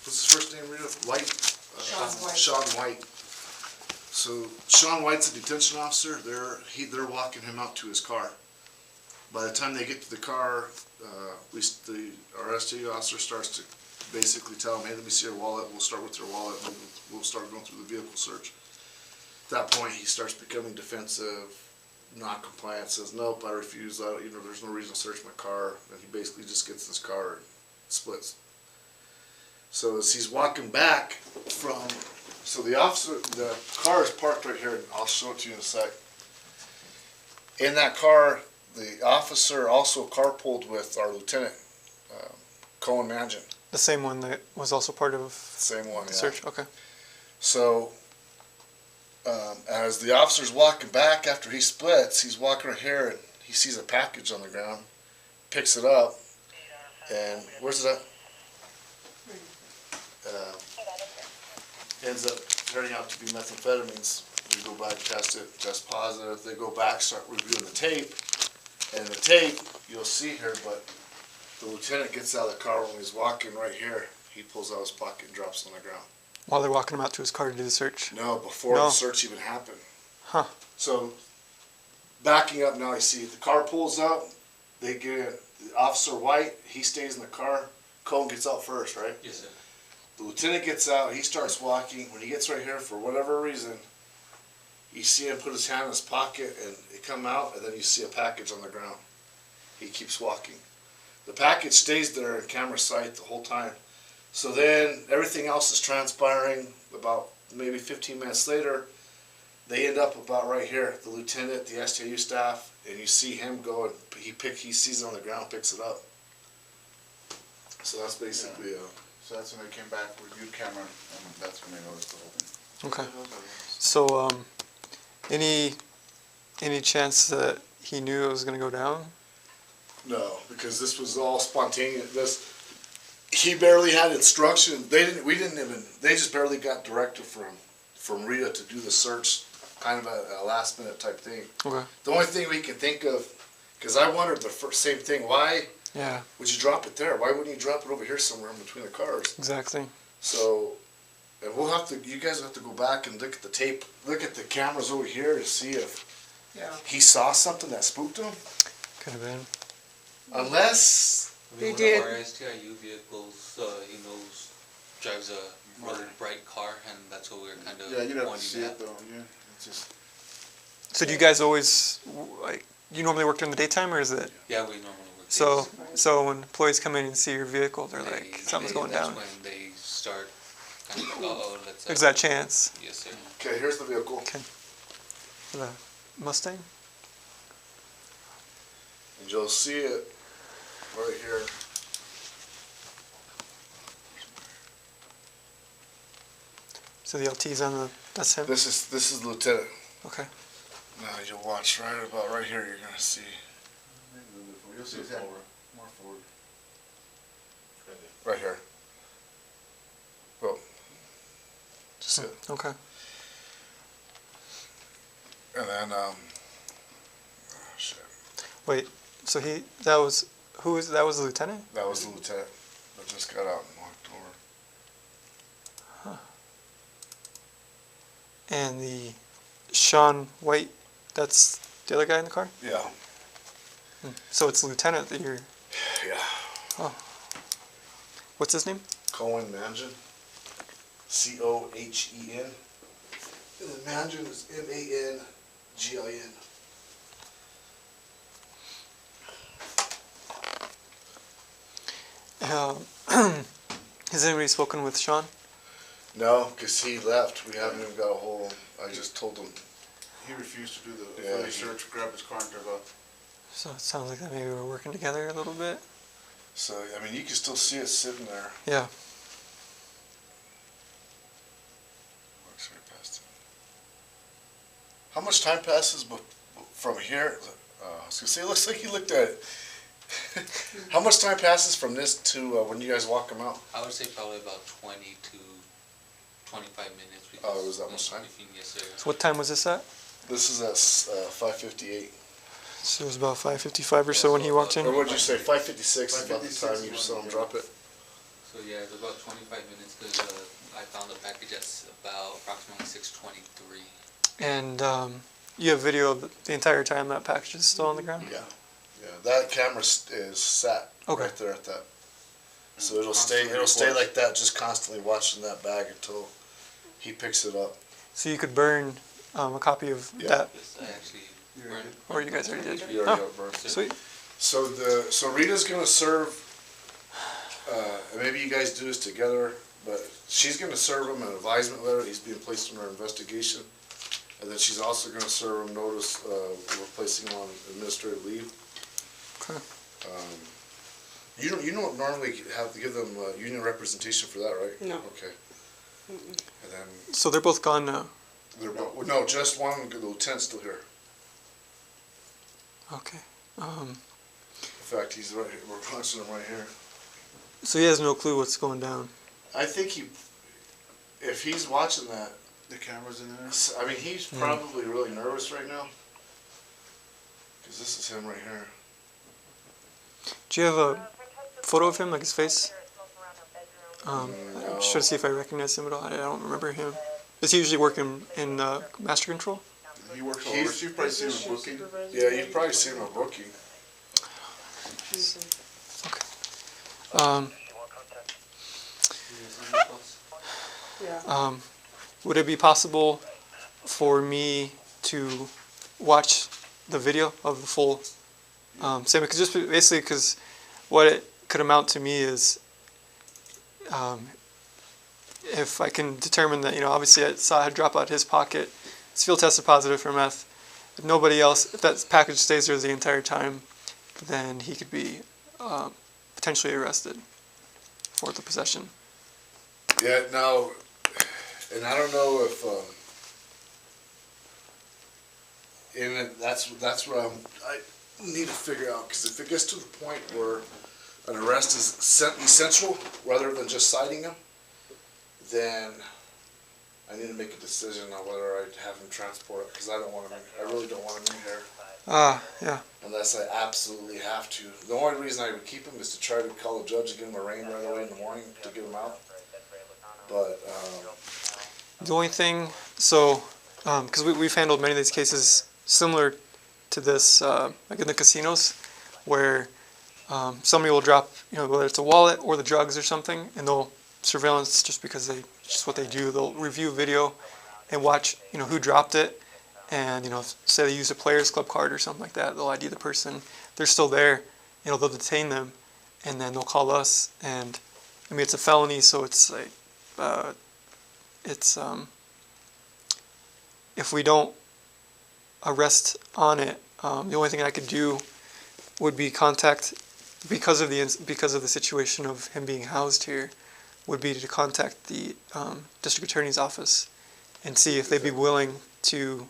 what's his first name, Rita? White? Sean White. Sean White. So Sean White's a detention officer. They're walking him out to his car. By the time they get to the car, our STU officer starts to basically tell him, hey, let me see your wallet. We'll start with your wallet. We'll start going through the vehicle search. At that point, he starts becoming defensive, not compliant, says, nope, I refuse. There's no reason to search my car. And he basically just gets in his car and splits. So as he's walking back so the car is parked right here, and I'll show it to you in a sec. In that car, the officer also carpooled with our lieutenant, Cohen Mangin. The same one that was also part of Same one, the yeah. search? Okay. So, as the officer's walking back after he splits, he's walking right here and he sees a package on the ground, picks it up, and where's it at? Ends up turning out to be methamphetamines. We go back, test it, test positive. They go back, start reviewing the tape, and the tape, you'll see here, but the lieutenant gets out of the car when he's walking right here. He pulls out his pocket and drops it on the ground. While they're walking him out to his car to do the search? No, before the search even happened. Huh. So, backing up now, you see the car pulls up. They get Officer White. He stays in the car. Cohen gets out first, right? Yes, sir. The lieutenant gets out. He starts walking. When he gets right here, for whatever reason, you see him put his hand in his pocket and it come out, and then you see a package on the ground. He keeps walking. The package stays there in camera sight the whole time. So then everything else is transpiring. About maybe 15 minutes later, they end up about right here. The lieutenant, the STU staff, and you see him go and he sees it on the ground, picks it up. So that's basically So that's when they came back, reviewed camera, and that's when they noticed the whole thing. Okay. So, any chance that he knew it was going to go down? No, because this was all spontaneous. He barely had instruction. They just barely got directive from Rita to do the search, kind of a last minute type thing. Okay. The only thing we can think of, because I wondered the same thing, why would you drop it there? Why wouldn't you drop it over here somewhere in between the cars? Exactly. So, and you guys have to go back and look at the tape, look at the cameras over here to see if he saw something that spooked him. Could have been. Unless They one did. of our STIU vehicles, drives a really bright car, and that's what we were kind of Yeah, you'd have to pointing see at. it though, yeah. It's just, So do you guys always, you normally work during the daytime, or is it? Yeah, we normally work. So, days. so when employees come in and see your vehicle, they're like, something's going that's down. when they start kind of, uh-oh, let's... There's that chance. Yes, sir. okay, here's the vehicle. Okay. The Mustang? And you'll see it right here. So the LT's on the, that's him? This is the lieutenant. Okay. Now you'll watch right here. You're gonna see you'll see his hand more forward. right here. Well, just it. Okay. And then shit. Wait, so that was the lieutenant? That was the lieutenant that just got out and walked over. And the Sean White, that's the other guy in the car? Yeah. So it's lieutenant that you're, Yeah. oh. What's his name? Cohen Mangin. Cohen. And then Mangin is Mangin. Has anybody spoken with Sean? No, because he left. We haven't even got a hold of him. I just told him. He refused to do the Yeah, fully search, grab his car and drive off. So it sounds like that maybe we're working together a little bit. So, I mean, you can still see it sitting there. Yeah. Walks right past it. How much time passes from here? I was going to say, it looks like you looked at it. How much time passes from this to when you guys walk them out? I would say probably about 20 to 25 minutes. Oh, it was that much time? Yes, sir. So what time was this at? This is at 5:58. So it was about 5:55 or so when he walked in? Or what did you say, 5:56 is about the time you saw him drop it? So So yeah, it's about 25 minutes because I found the package at about approximately 6:23. And you have video of the entire time that package is still on the ground? Yeah, yeah, that camera is sat Okay. right there at that. So it'll stay like that, just constantly watching that bag until he picks it up. So you could burn a copy of Yeah. that, Yes, I actually burned. or you guys already did? You already Oh, have burned it. sweet. So Rita's gonna serve, and maybe you guys do this together, but she's gonna serve him an advisement letter. He's being placed under investigation. And then she's also gonna serve him notice, we're placing him on administrative leave. Okay. You don't normally have to give them union representation for that, right? No. Okay. And then, So they're both gone now? no, just one, the lieutenant's still here. Okay. In fact, he's right here, we're punching him right here. So he has no clue what's going down? I think if he's watching that, The camera's in there? I mean, he's probably really nervous right now. Cause this is him right here. Do you have a photo of him, like his face? I'm No. just trying to see if I recognize him at all. I don't remember him. Is he usually working in master control? He works He's- over, you've probably seen him booking. Yeah, you've probably seen him at booking. Um, Yeah. would it be possible for me to watch the video of the full statement? Because just basically, because what it could amount to me is, if I can determine that, obviously I saw it drop out his pocket, his field tested positive for meth. If nobody else, if that package stays there the entire time, then he could be potentially arrested for the possession. Yeah, now, and I don't know if, that's what I need to figure out, because if it gets to the point where an arrest is essential rather than just citing him, then I need to make a decision on whether I have him transported, because I really don't want him in here Yeah. unless I absolutely have to. The only reason I would keep him is to try to call the judge and give him a rain right away in the morning to get him out. But, The only thing, so, because we've handled many of these cases similar to this, like in the casinos, where somebody will drop, whether it's a wallet or the drugs or something, and they'll surveillance just because just what they do. They'll review video and watch, who dropped it, and say they use a players club card or something like that. They'll ID the person. They're still there. They'll detain them, and then they'll call us. And I mean, it's a felony, so it's like, if we don't arrest on it, the only thing I could do would be contact, because of the situation of him being housed here, would be to contact the district attorney's office and see if they'd be willing to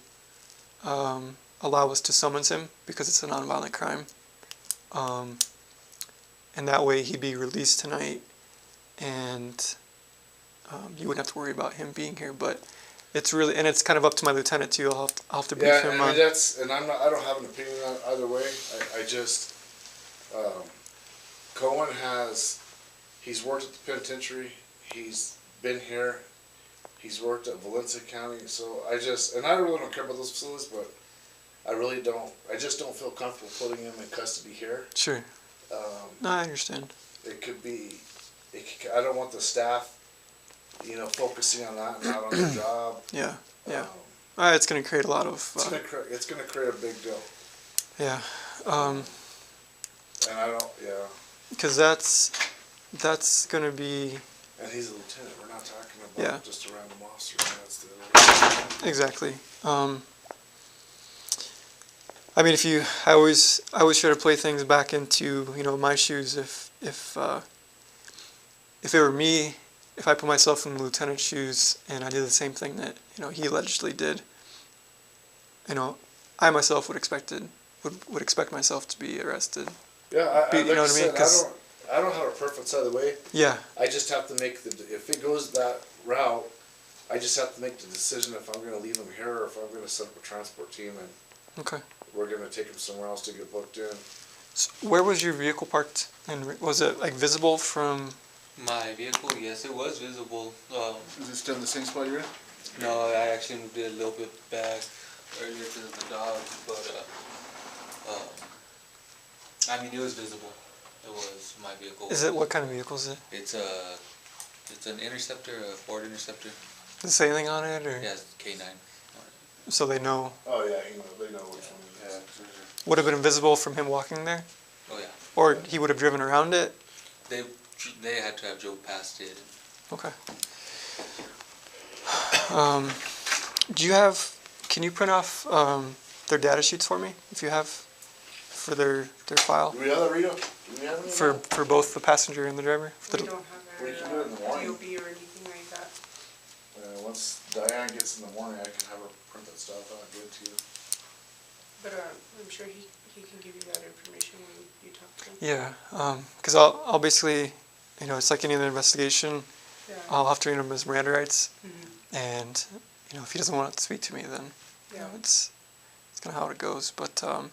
allow us to summons him, because it's a nonviolent crime. And that way he'd be released tonight, and you wouldn't have to worry about him being here. But it's really, and it's kind of up to my lieutenant too. I'll have to brief yeah, him I on. mean, I don't have an opinion on either way. I just, Cohen he's worked at the penitentiary, he's been here, he's worked at Valencia County, so I really don't care about those facilities, but I just don't feel comfortable putting him in custody here. Sure. No, I understand. It could be, I don't want the staff, focusing on that and not on their job. Yeah. It's going to create a lot of. It's gonna create a big deal. Yeah. And I don't, Because that's going to be. and he's a lieutenant, we're not talking about Yeah. just a random officer, that's the other. Exactly. I mean, I always try to play things back into my shoes. If it were me, if I put myself in the lieutenant's shoes and I did the same thing that he allegedly did, I myself would expect myself to be arrested. Yeah, Like I what I mean? said, 'Cause- I don't have a preference either way. Yeah. I just have to make if it goes that route, I just have to make the decision if I'm gonna leave him here or if I'm gonna set up a transport team and Okay. we're gonna take him somewhere else to get booked in. So where was your vehicle parked? And was it like visible from My vehicle, yes, it was visible. Is it still in the same spot you're in? No, I actually moved it a little bit back earlier because of the dogs, but I mean, it was visible. It was my vehicle. Is it, what kind of vehicle is it? It's an Interceptor, a Ford Interceptor. Does it say anything on it, or? It has K9 on it. So they know. Oh, yeah, they know which one it is. Yeah. Would have been invisible from him walking there? Oh yeah. Or he would have driven around it? They had to have drove past it. Okay. Do you have, can you print off their data sheets for me, if you have, for their file? Do we have that, Rita? Do we have any? For both the passenger and the driver? We don't have We can do it in the morning. DOB or anything like that. Once Diane gets in the morning, I can have her print that stuff out and give it to you. But I'm sure he can give you that information when you talk to him. Yeah, because I'll basically, you know, it's like any other investigation, Yeah. I'll have to read him his Miranda rights, Mhm. and, you know, if he doesn't want to speak to me, then, you know, Yeah. it's kind of how it goes, but, alright.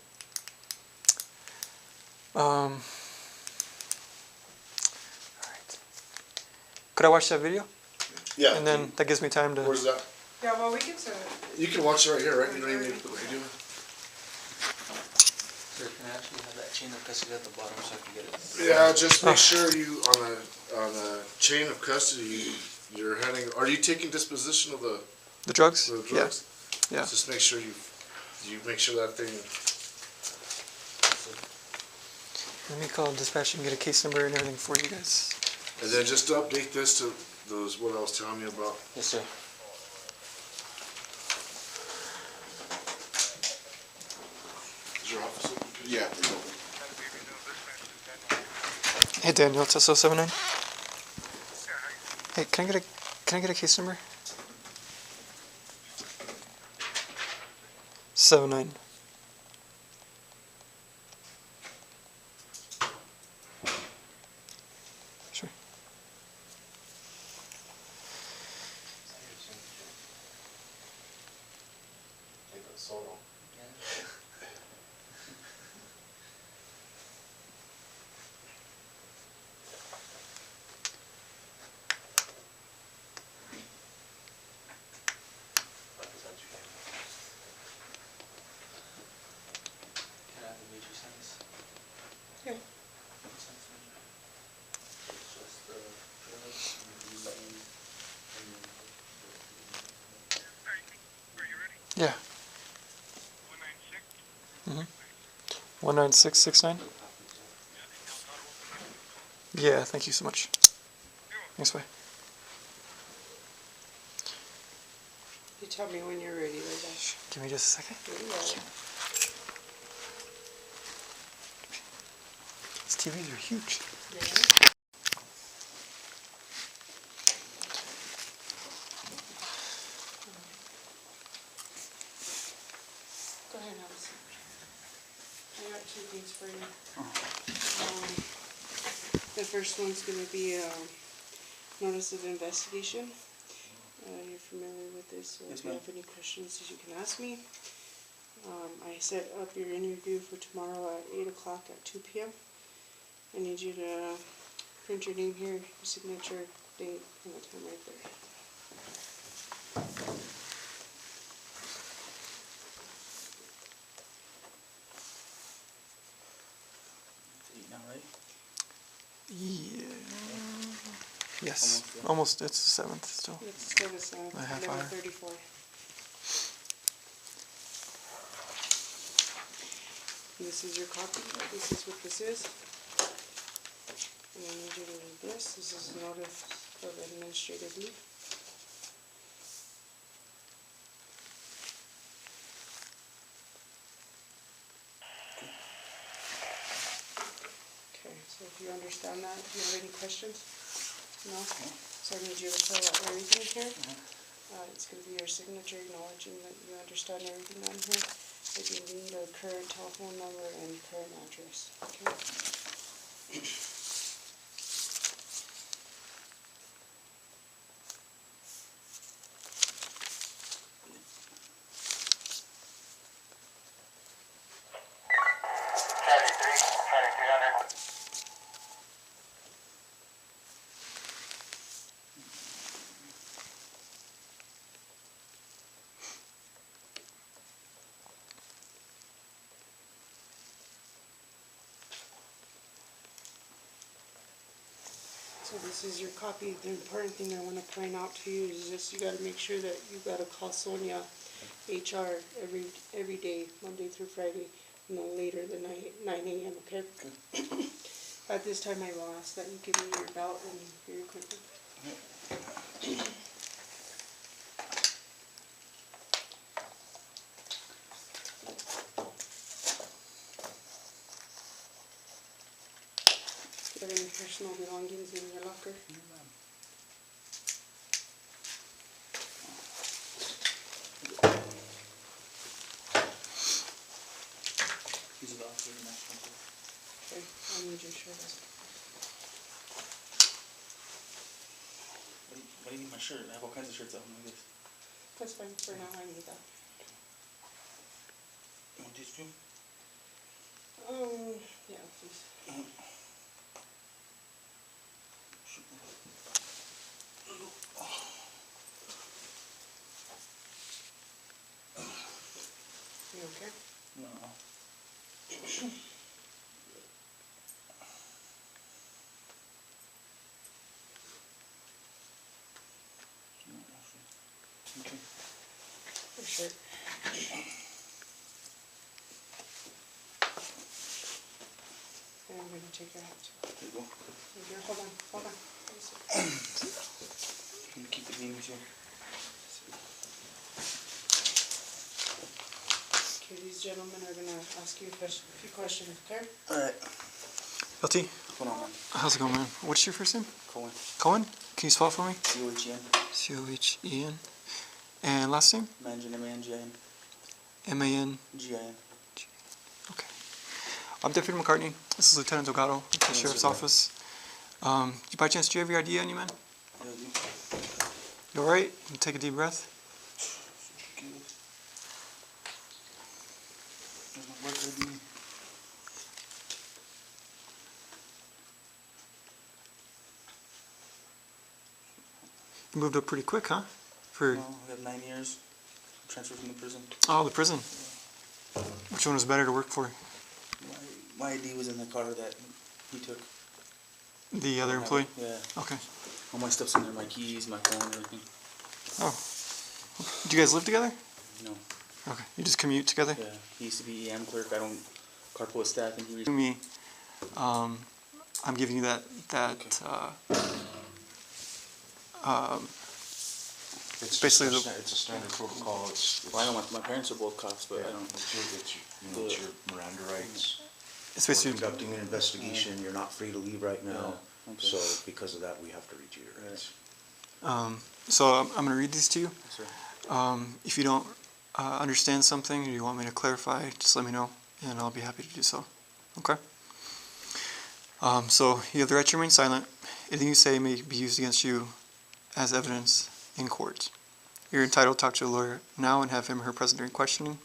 Could I watch that video? Yeah. And then that gives me time to, Where's that? Yeah, well, we can send it. You can watch it right here, right? You don't even need to put what you're doing. Sir, can I actually have that chain of custody at the bottom so I can get it? Yeah, just make sure you, on the chain of custody, you're handing, are you taking disposition of the the drugs? drugs? Yeah, yeah. Just make sure you make sure that thing, Let me call dispatch and get a case number and everything for you guys. and then just to update this to those, what I was telling you about. Yes, sir. Is your office open? Yeah, it's open. Hey Daniel, it's SO79. Hey, can I get a case number? 79. Sure. Can I have the major sentence? Yeah. Just the drugs and the Yeah. 19669. Yeah, thank you so much. Thanks, bye. You tell me when you're ready, Rita. Give me just a second. Yeah. These TVs are huge. Yeah. Go ahead, Alice. I got two things for you. The first one's gonna be a notice of investigation. You're familiar with this, so if you have any questions, you can ask me. I set up your interview for tomorrow at 8 o'clock at 2 p.m. I need you to print your name here, your signature, date, and the time right there. Yeah. Yes. Almost. It's the 7th still. It's still the same, A half number hour. 34. This is your copy, this is what this is. And I need you to read this, this is a notice of administrative leave. Okay, so if you understand that, do you have any questions? No? So I need you to fill out everything here. It's gonna be your signature acknowledging that you understand everything on here. I do need a current telephone number and current address, okay? So this is your copy. The important thing I want to point out to you is just you got to make sure that you got to call Sonia HR every day, Monday through Friday, no later than 9 a.m., okay? At this time, I will ask that you give me your belt and your equipment. Do you have any personal belongings in your locker? These are the officers in that control. Okay, I need your shirt. Why do you need my shirt? I have all kinds of shirts at home like this. That's fine, for now I need that. You want these two? Yeah, please. You okay? No. Okay. Your shirt. And I'm gonna take your hat too. There you go. Here, hold on. Let me see. Can you keep the beanies here? Okay, these gentlemen are gonna ask you a few questions, okay? Alright. LT, What's going on, man? how's it going, man? What's your first name? Cohen. Cohen? Can you spell it for me? C-O-H-E-N. C-O-H-E-N. And last name? Mangin, M-A-N-G-I-N. M-A-N. G-I-N. Okay. I'm Deputy McCartney. This is Lieutenant Delgado with the Sheriff's Office. By chance, do you have your ID on you, man? Yeah, you. You alright? You take a deep breath. There's my work ID. You moved up pretty quick, huh? For No, I have 9 years. Transferred from the prison. oh, the prison. Which one was better to work for? My ID was in the car that he took. The other employee? Yeah. Okay. All my stuff's in there, my keys, my phone, everything. Oh. Do you guys live together? No. Okay. You just commute together? Yeah. He used to be EM clerk. I don't carpool with staff, and he To me, I'm giving you that It's basically just the- it's a standard protocol. It's Well, I know my parents are both cops, but I don't. it's your Miranda rights. it's We're basically conducting an investigation. You're not free to leave right now. Okay. So because of that, we have to read you your rights. so I'm gonna read these to you. Yes, sir. If you don't understand something or you want me to clarify, just let me know and I'll be happy to do so. Okay? So you have the right to remain silent. Anything you say may be used against you as evidence in court. You're entitled to talk to a lawyer now and have him or her present during questioning,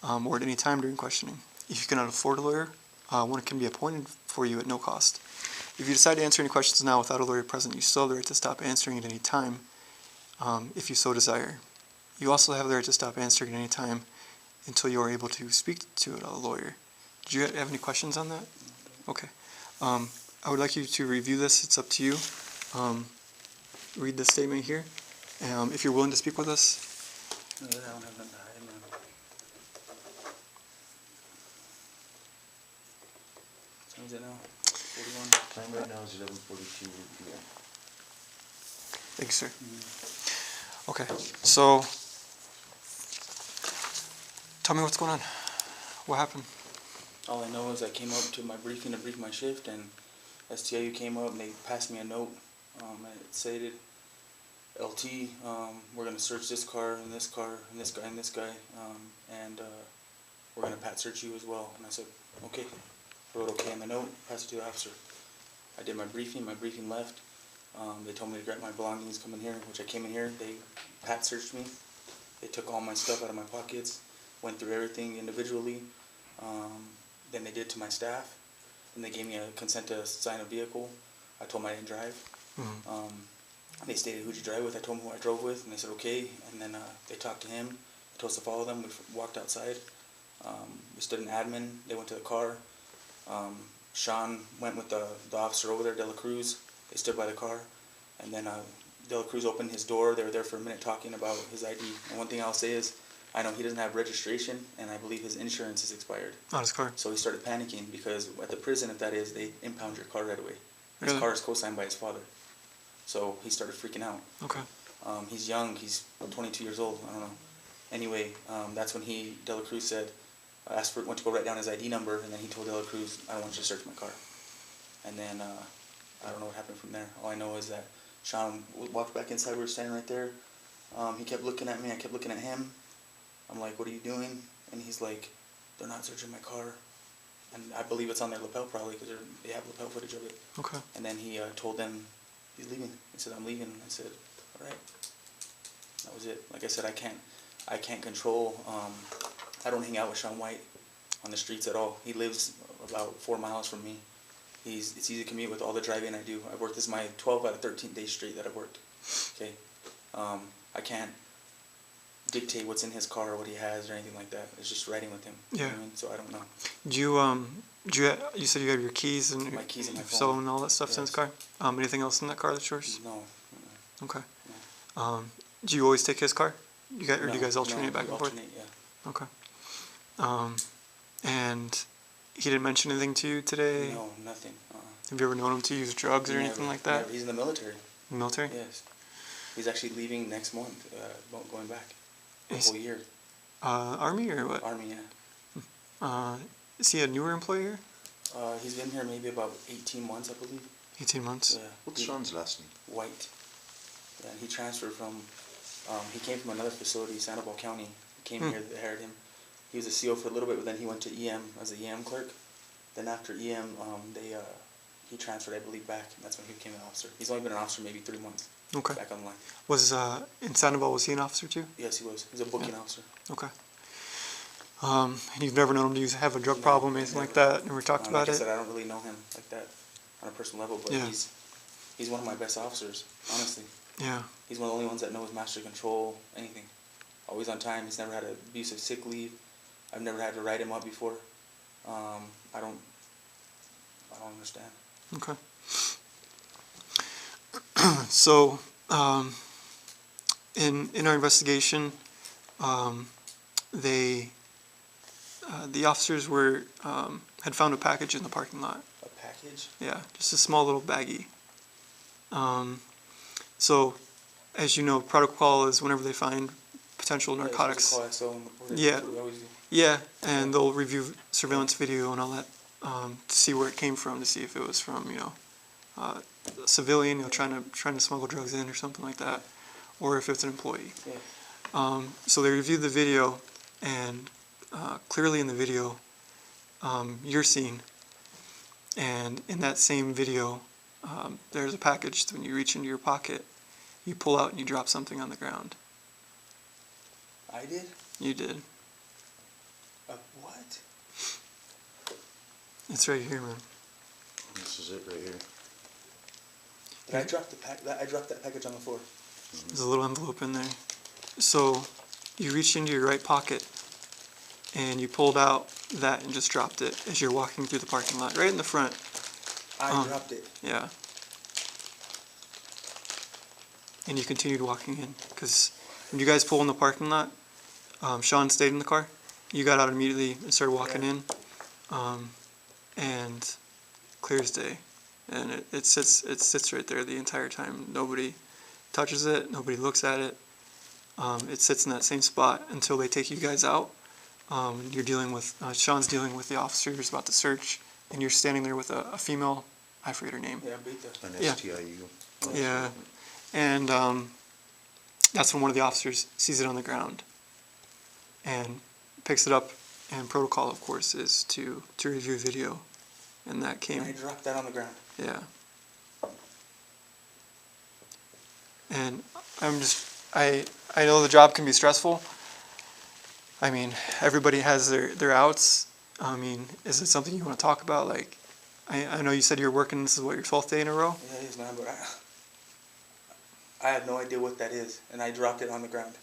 or at any time during questioning. If you cannot afford a lawyer, one can be appointed for you at no cost. If you decide to answer any questions now without a lawyer present, you still have the right to stop answering at any time, if you so desire. You also have the right to stop answering at any time until you are able to speak to a lawyer. Do you have any questions on that? Okay. I would like you to review this. It's up to you. Read the statement here. If you're willing to speak with us. No, I don't have nothing to hide, man. What time is it now? 41. Time right now is 11:42 p.m. Thank you, sir. Okay, so tell me what's going on. What happened? All I know is I came up to my briefing to brief my shift, and STIU came up and they passed me a note. It stated, LT, we're going to search this car and this car and this guy and this guy, and we're going to pat search you as well. And I said, okay. Wrote okay on the note, passed it to the officer. I did my briefing left. They told me to grab my belongings, come in here, which I came in here. They pat searched me. They took all my stuff out of my pockets, went through everything individually. Then they did to my staff, and they gave me a consent to sign a vehicle. I told them I didn't drive. They stated, who'd you drive with? I told them who I drove with, and they said, okay. And then they talked to him. They told us to follow them. We walked outside. We stood in admin. They went to the car. Sean went with the officer over there, De La Cruz. They stood by the car, and then De La Cruz opened his door. They were there for a minute talking about his ID. And one thing I'll say is, I know he doesn't have registration, and I believe his insurance is expired. On his car. So he started panicking because at the prison, if that is, they impound your car right away. His Really? car is co-signed by his father. So he started freaking out. Okay. He's young. He's 22 years old. I don't know. Anyway, that's when De La Cruz said, went to go write down his ID number, and then he told De La Cruz, I don't want you to search my car. And then I don't know what happened from there. All I know is that Sean walked back inside. We were standing right there. He kept looking at me. I kept looking at him. I'm like, what are you doing? And he's like, they're not searching my car. And I believe it's on their lapel probably because they have lapel footage of it. Okay. And then he told them he's leaving. He said, I'm leaving. I said, all right. That was it. Like I said, I can't control. I don't hang out with Sean White on the streets at all. He lives about 4 miles from me. It's easy to commute with all the driving I do. I've worked, this is my 12 out of 13 days straight that I've worked. Okay. I can't dictate what's in his car or what he has or anything like that. It's just riding with him. Yeah. You know what I mean? So I don't know. You said you have your keys and My keys and my your phone. cell and all that stuff's in his Yes. car? Anything else in that car that's yours? No. Okay. Do you always take his car? Do you guys alternate no, back we and forth? alternate, yeah. Okay. And he didn't mention anything to you today? No, nothing. Have you ever known him to use drugs or anything like that? Never. He's in the military. Military? Yes. He's actually leaving next month, going back. A Is- whole year. Army or what? Army, yeah. Is he a newer employer? He's been here maybe about 18 months, I believe. 18 months? Yeah. What's Sean's last name? White. Yeah, and he transferred from, he came from another facility, Sandoval County. He came here, they hired him. He was a CO for a little bit, but then he went to EM as an EM clerk. Then after EM, he transferred, I believe, back, and that's when he became an officer. He's only been an officer maybe 3 months. Okay. Back on the line. Was, in Sandoval, was he an officer too? Yes, he was. He's a booking officer. Okay. And you've never known him to have a drug No, problem, anything like never. that? Never talked about Like I it? said, I don't really know him like that on a personal level, but Yeah. he's one of my best officers, honestly. Yeah. He's one of the only ones that knows master control, anything. Always on time. He's never had an abusive sick leave. I've never had to write him up before. I don't understand. Okay. So, in our investigation, the officers had found a package in the parking lot. A package? Yeah, just a small little baggie. So, as you know, protocol is whenever they find potential narcotics. Yeah, it's what we call SO, Yeah. that's what we always do. Yeah, and they'll review surveillance video and all that to see where it came from, to see if it was from, a civilian, trying to smuggle drugs in or something like that, or if it's an employee. Yeah. So they reviewed the video, and clearly in the video, you're seen, and in that same video, there's a package. When you reach into your pocket, you pull out and you drop something on the ground. I did? You did. What? It's right here, man. This is it right here. Did I drop I dropped that package on the floor. There's a little envelope in there. So you reached into your right pocket and you pulled out that and just dropped it as you're walking through the parking lot, right in the front. I dropped it. Yeah. And you continued walking in, because when you guys pull in the parking lot, Sean stayed in the car. You got out immediately and started walking in, and clear as day. And it sits right there the entire time. Nobody touches it. Nobody looks at it. It sits in that same spot until they take you guys out. You're dealing with Sean's dealing with the officers about to search, and you're standing there with a female. I forget her name. Yeah, beat that. An Yeah. STIU. Yeah, and that's when one of the officers sees it on the ground and picks it up. And protocol, of course, is to review video, and that came. And I dropped that on the ground. Yeah. And I know the job can be stressful. I mean, everybody has their outs. I mean, is it something you want to talk about? Like, I know you said you're working, this is what, your 12th day in a row? Yeah, it is, man, but I have no idea what that is, and I dropped it on the ground.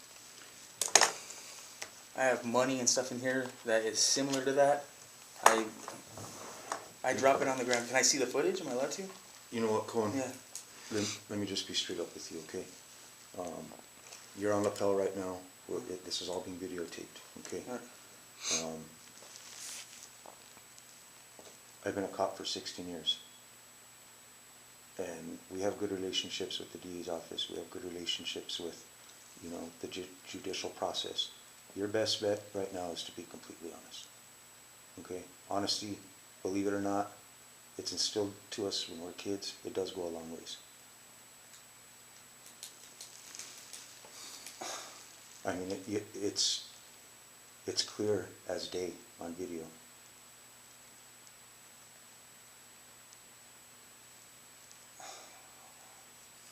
I have money and stuff in here that is similar to that. I drop it on the ground. Can I see the footage? Am I allowed to? You know what, Cohen? Yeah. let me just be straight up with you, okay? You're on lapel right now. This is all being videotaped, okay? Alright. I've been a cop for 16 years. And we have good relationships with the DA's office. We have good relationships with, you know, the judicial process. Your best bet right now is to be completely honest. Okay? Honesty, believe it or not, it's instilled to us when we're kids. It does go a long ways. I mean, it's clear as day on video.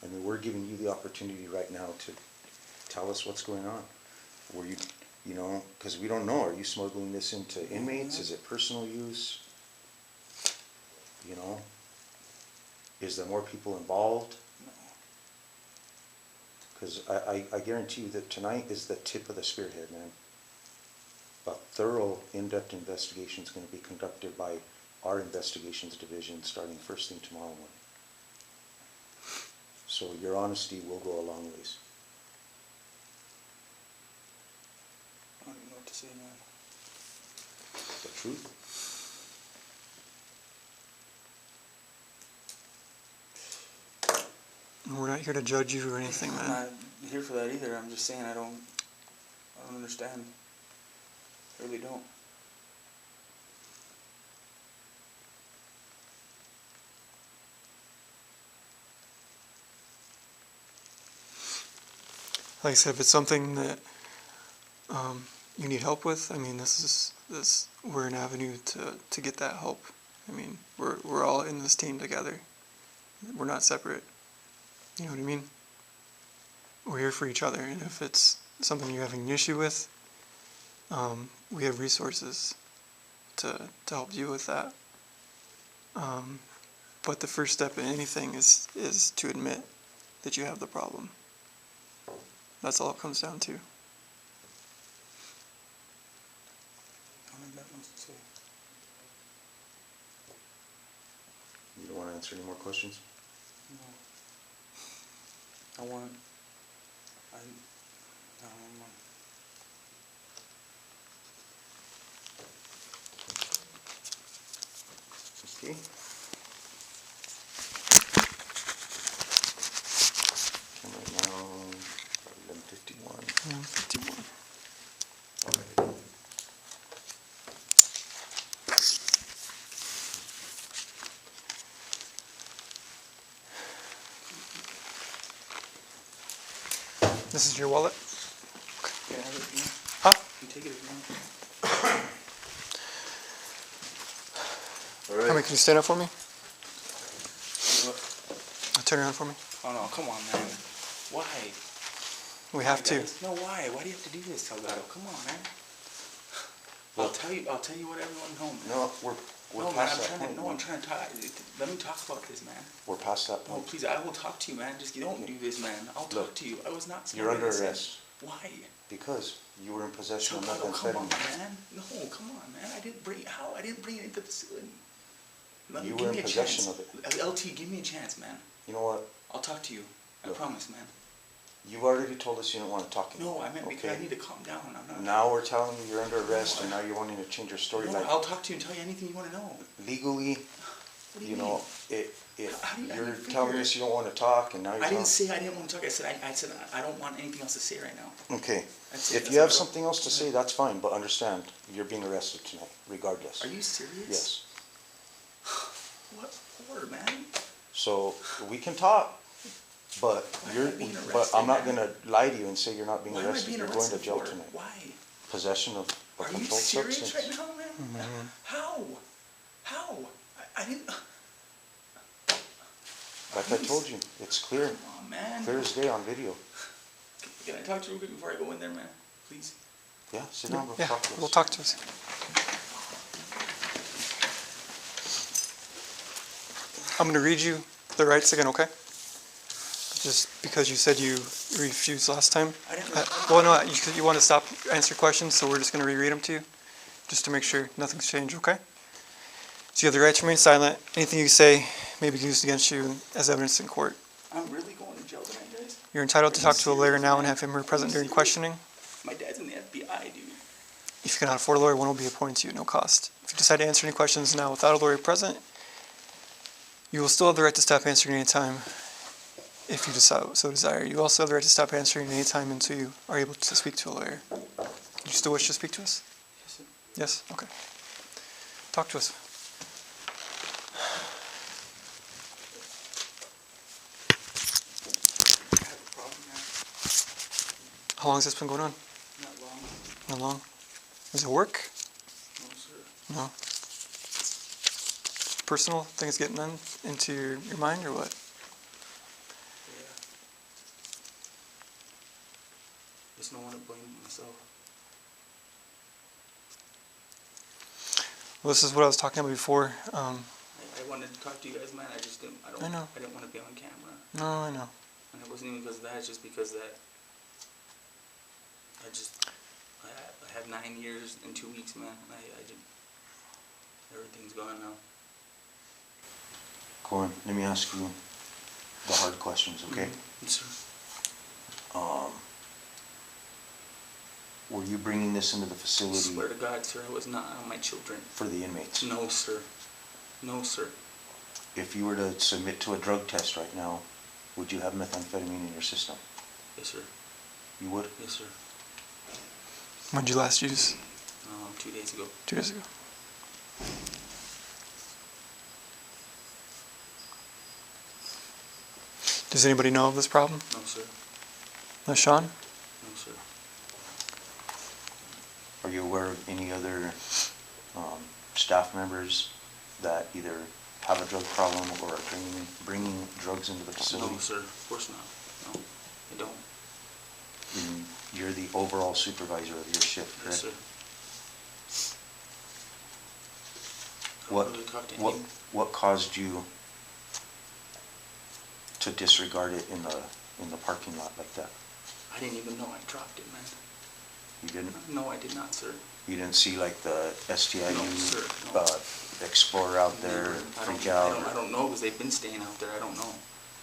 I mean, we're giving you the opportunity right now to tell us what's going on. Were you know, because we don't know, are you smuggling this into inmates? Is it personal use? You know? Is there more people involved? Because I guarantee you that tonight is the tip of the spearhead, man. A thorough, in-depth investigation is going to be conducted by our investigations division starting first thing tomorrow morning. So your honesty will go a long ways. I don't even know what to say, man. The truth. We're not here to judge you or anything, I'm man. not here for that either. I'm just saying I don't understand. I really don't. Like I said, if it's something that you need help with, I mean, we're an avenue to get that help. I mean, we're all in this team together. We're not separate. You know what I mean? We're here for each other, and if it's something you're having an issue with, we have resources to help you with that. But the first step in anything is to admit that you have the problem. That's all it comes down to. I don't have that much to say. You don't want to answer any more questions? No. I don't know. Okay. And right now, 11:51. 51. Okay. This is your wallet? Yeah, have it if you want. Huh? You take it if you want. All How many, right. can you stand up for me? What? Turn around for me. Oh no, come on, man. Why? We have Why, to. guys? No, why? Why do you have to do this, Salgado? Come on, man. I'll tell you what everyone knows, man. No, we're No, man, past that point. I'm trying to talk. Let me talk about this, man. We're past that No, point. please, I will talk to you, man. Just, you don't do this, man. I'll talk Look, to you. I was not You're under smoking this. arrest Why? because you were in possession of Salgado, come on, methamphetamine. man. No, come on, man. I didn't bring it into the facility. You Give were me in a possession chance. of it. LT, give me a chance, man. You know what? I'll talk to you. I Look. promise, man. You've already told us you don't want to talk anymore. No, I meant because I okay? need to calm down. I'm not. Now we're telling you you're under arrest, and now you're wanting to change your story. No, Like I'll talk to you and tell you anything you want to know. legally, What do you you mean? know, How do you- you're figure telling it? us you don't want to talk, and now you're I didn't talking. say I didn't want to talk. I said I don't want anything else to say right now. Okay. That's it. If That's you have all. something else to say, that's fine, but understand, you're being arrested tonight, regardless. Are you serious? Yes. What for, man? So we can talk, but Why am you're, I being but arrested, I'm not man? gonna lie to you and say you're not being Why am I arrested. being You're going to arrested jail for? tonight. Why? Possession of a Are you controlled serious substance. right now, man? How? How? I didn't. Like I told you, it's clear, Come on, man. clear as day on video. Can I talk to you real quick before I go in there, man? Please. Yeah, sit down, Yeah, talk to us. we'll talk to us. I'm going to read you the rights again, okay? Just because you said you refused last time. I didn't. Well, no, you want to stop, answer questions, so we're just going to reread them to you, just to make sure nothing's changed, okay? So you have the right to remain silent. Anything you say may be used against you as evidence in court. I'm really going to jail tonight, guys? You're entitled to Are you talk to a lawyer serious, now and man? have him Are you present during serious? questioning. My dad's in the FBI, dude. If you cannot afford a lawyer, one will be appointed to you at no cost. If you decide to answer any questions now without a lawyer present, you will still have the right to stop answering any time if you so desire. You also have the right to stop answering any time until you are able to speak to a lawyer. Do you still wish to speak to us? Yes, sir. Yes? Okay. Talk to us. I have a problem, man. How long has this been going on? Not long. How long? Is it work? No, sir. No. Personal things getting into your mind or what? Yeah. There's no one to blame but myself. Well, this is what I was talking about before. I wanted to talk to you guys, man. I just didn't. I know. I didn't want to be on camera, No, I know. and it wasn't even because of that. It's just because that I have 9 years and 2 weeks, man. I just everything's gone now. Cohen, let me ask you the hard questions, okay? Yes, sir. Were you bringing this into the I facility swear to God, sir, I was not on my children. for the inmates? No, sir. No, sir. If you were to submit to a drug test right now, would you have methamphetamine in your system? Yes, sir. You would? Yes, sir. When did you last use? 2 days ago. 2 days ago. Does anybody know of this problem? No, sir. No, Sean? No, sir. Are you aware of any other staff members that either have a drug problem or are bringing drugs into the facility? No, sir. Of course not. No, I don't. And you're the overall supervisor of your shift, Yes, correct? sir. I don't What, really talk to what, any- what caused you to disregard it in the parking lot like that? I didn't even know I dropped it, man. You didn't? No, I did not, sir. You didn't see like the STIU No, sir, no. Explorer out there, freak out? I don't know, because they've been staying out there. I don't know.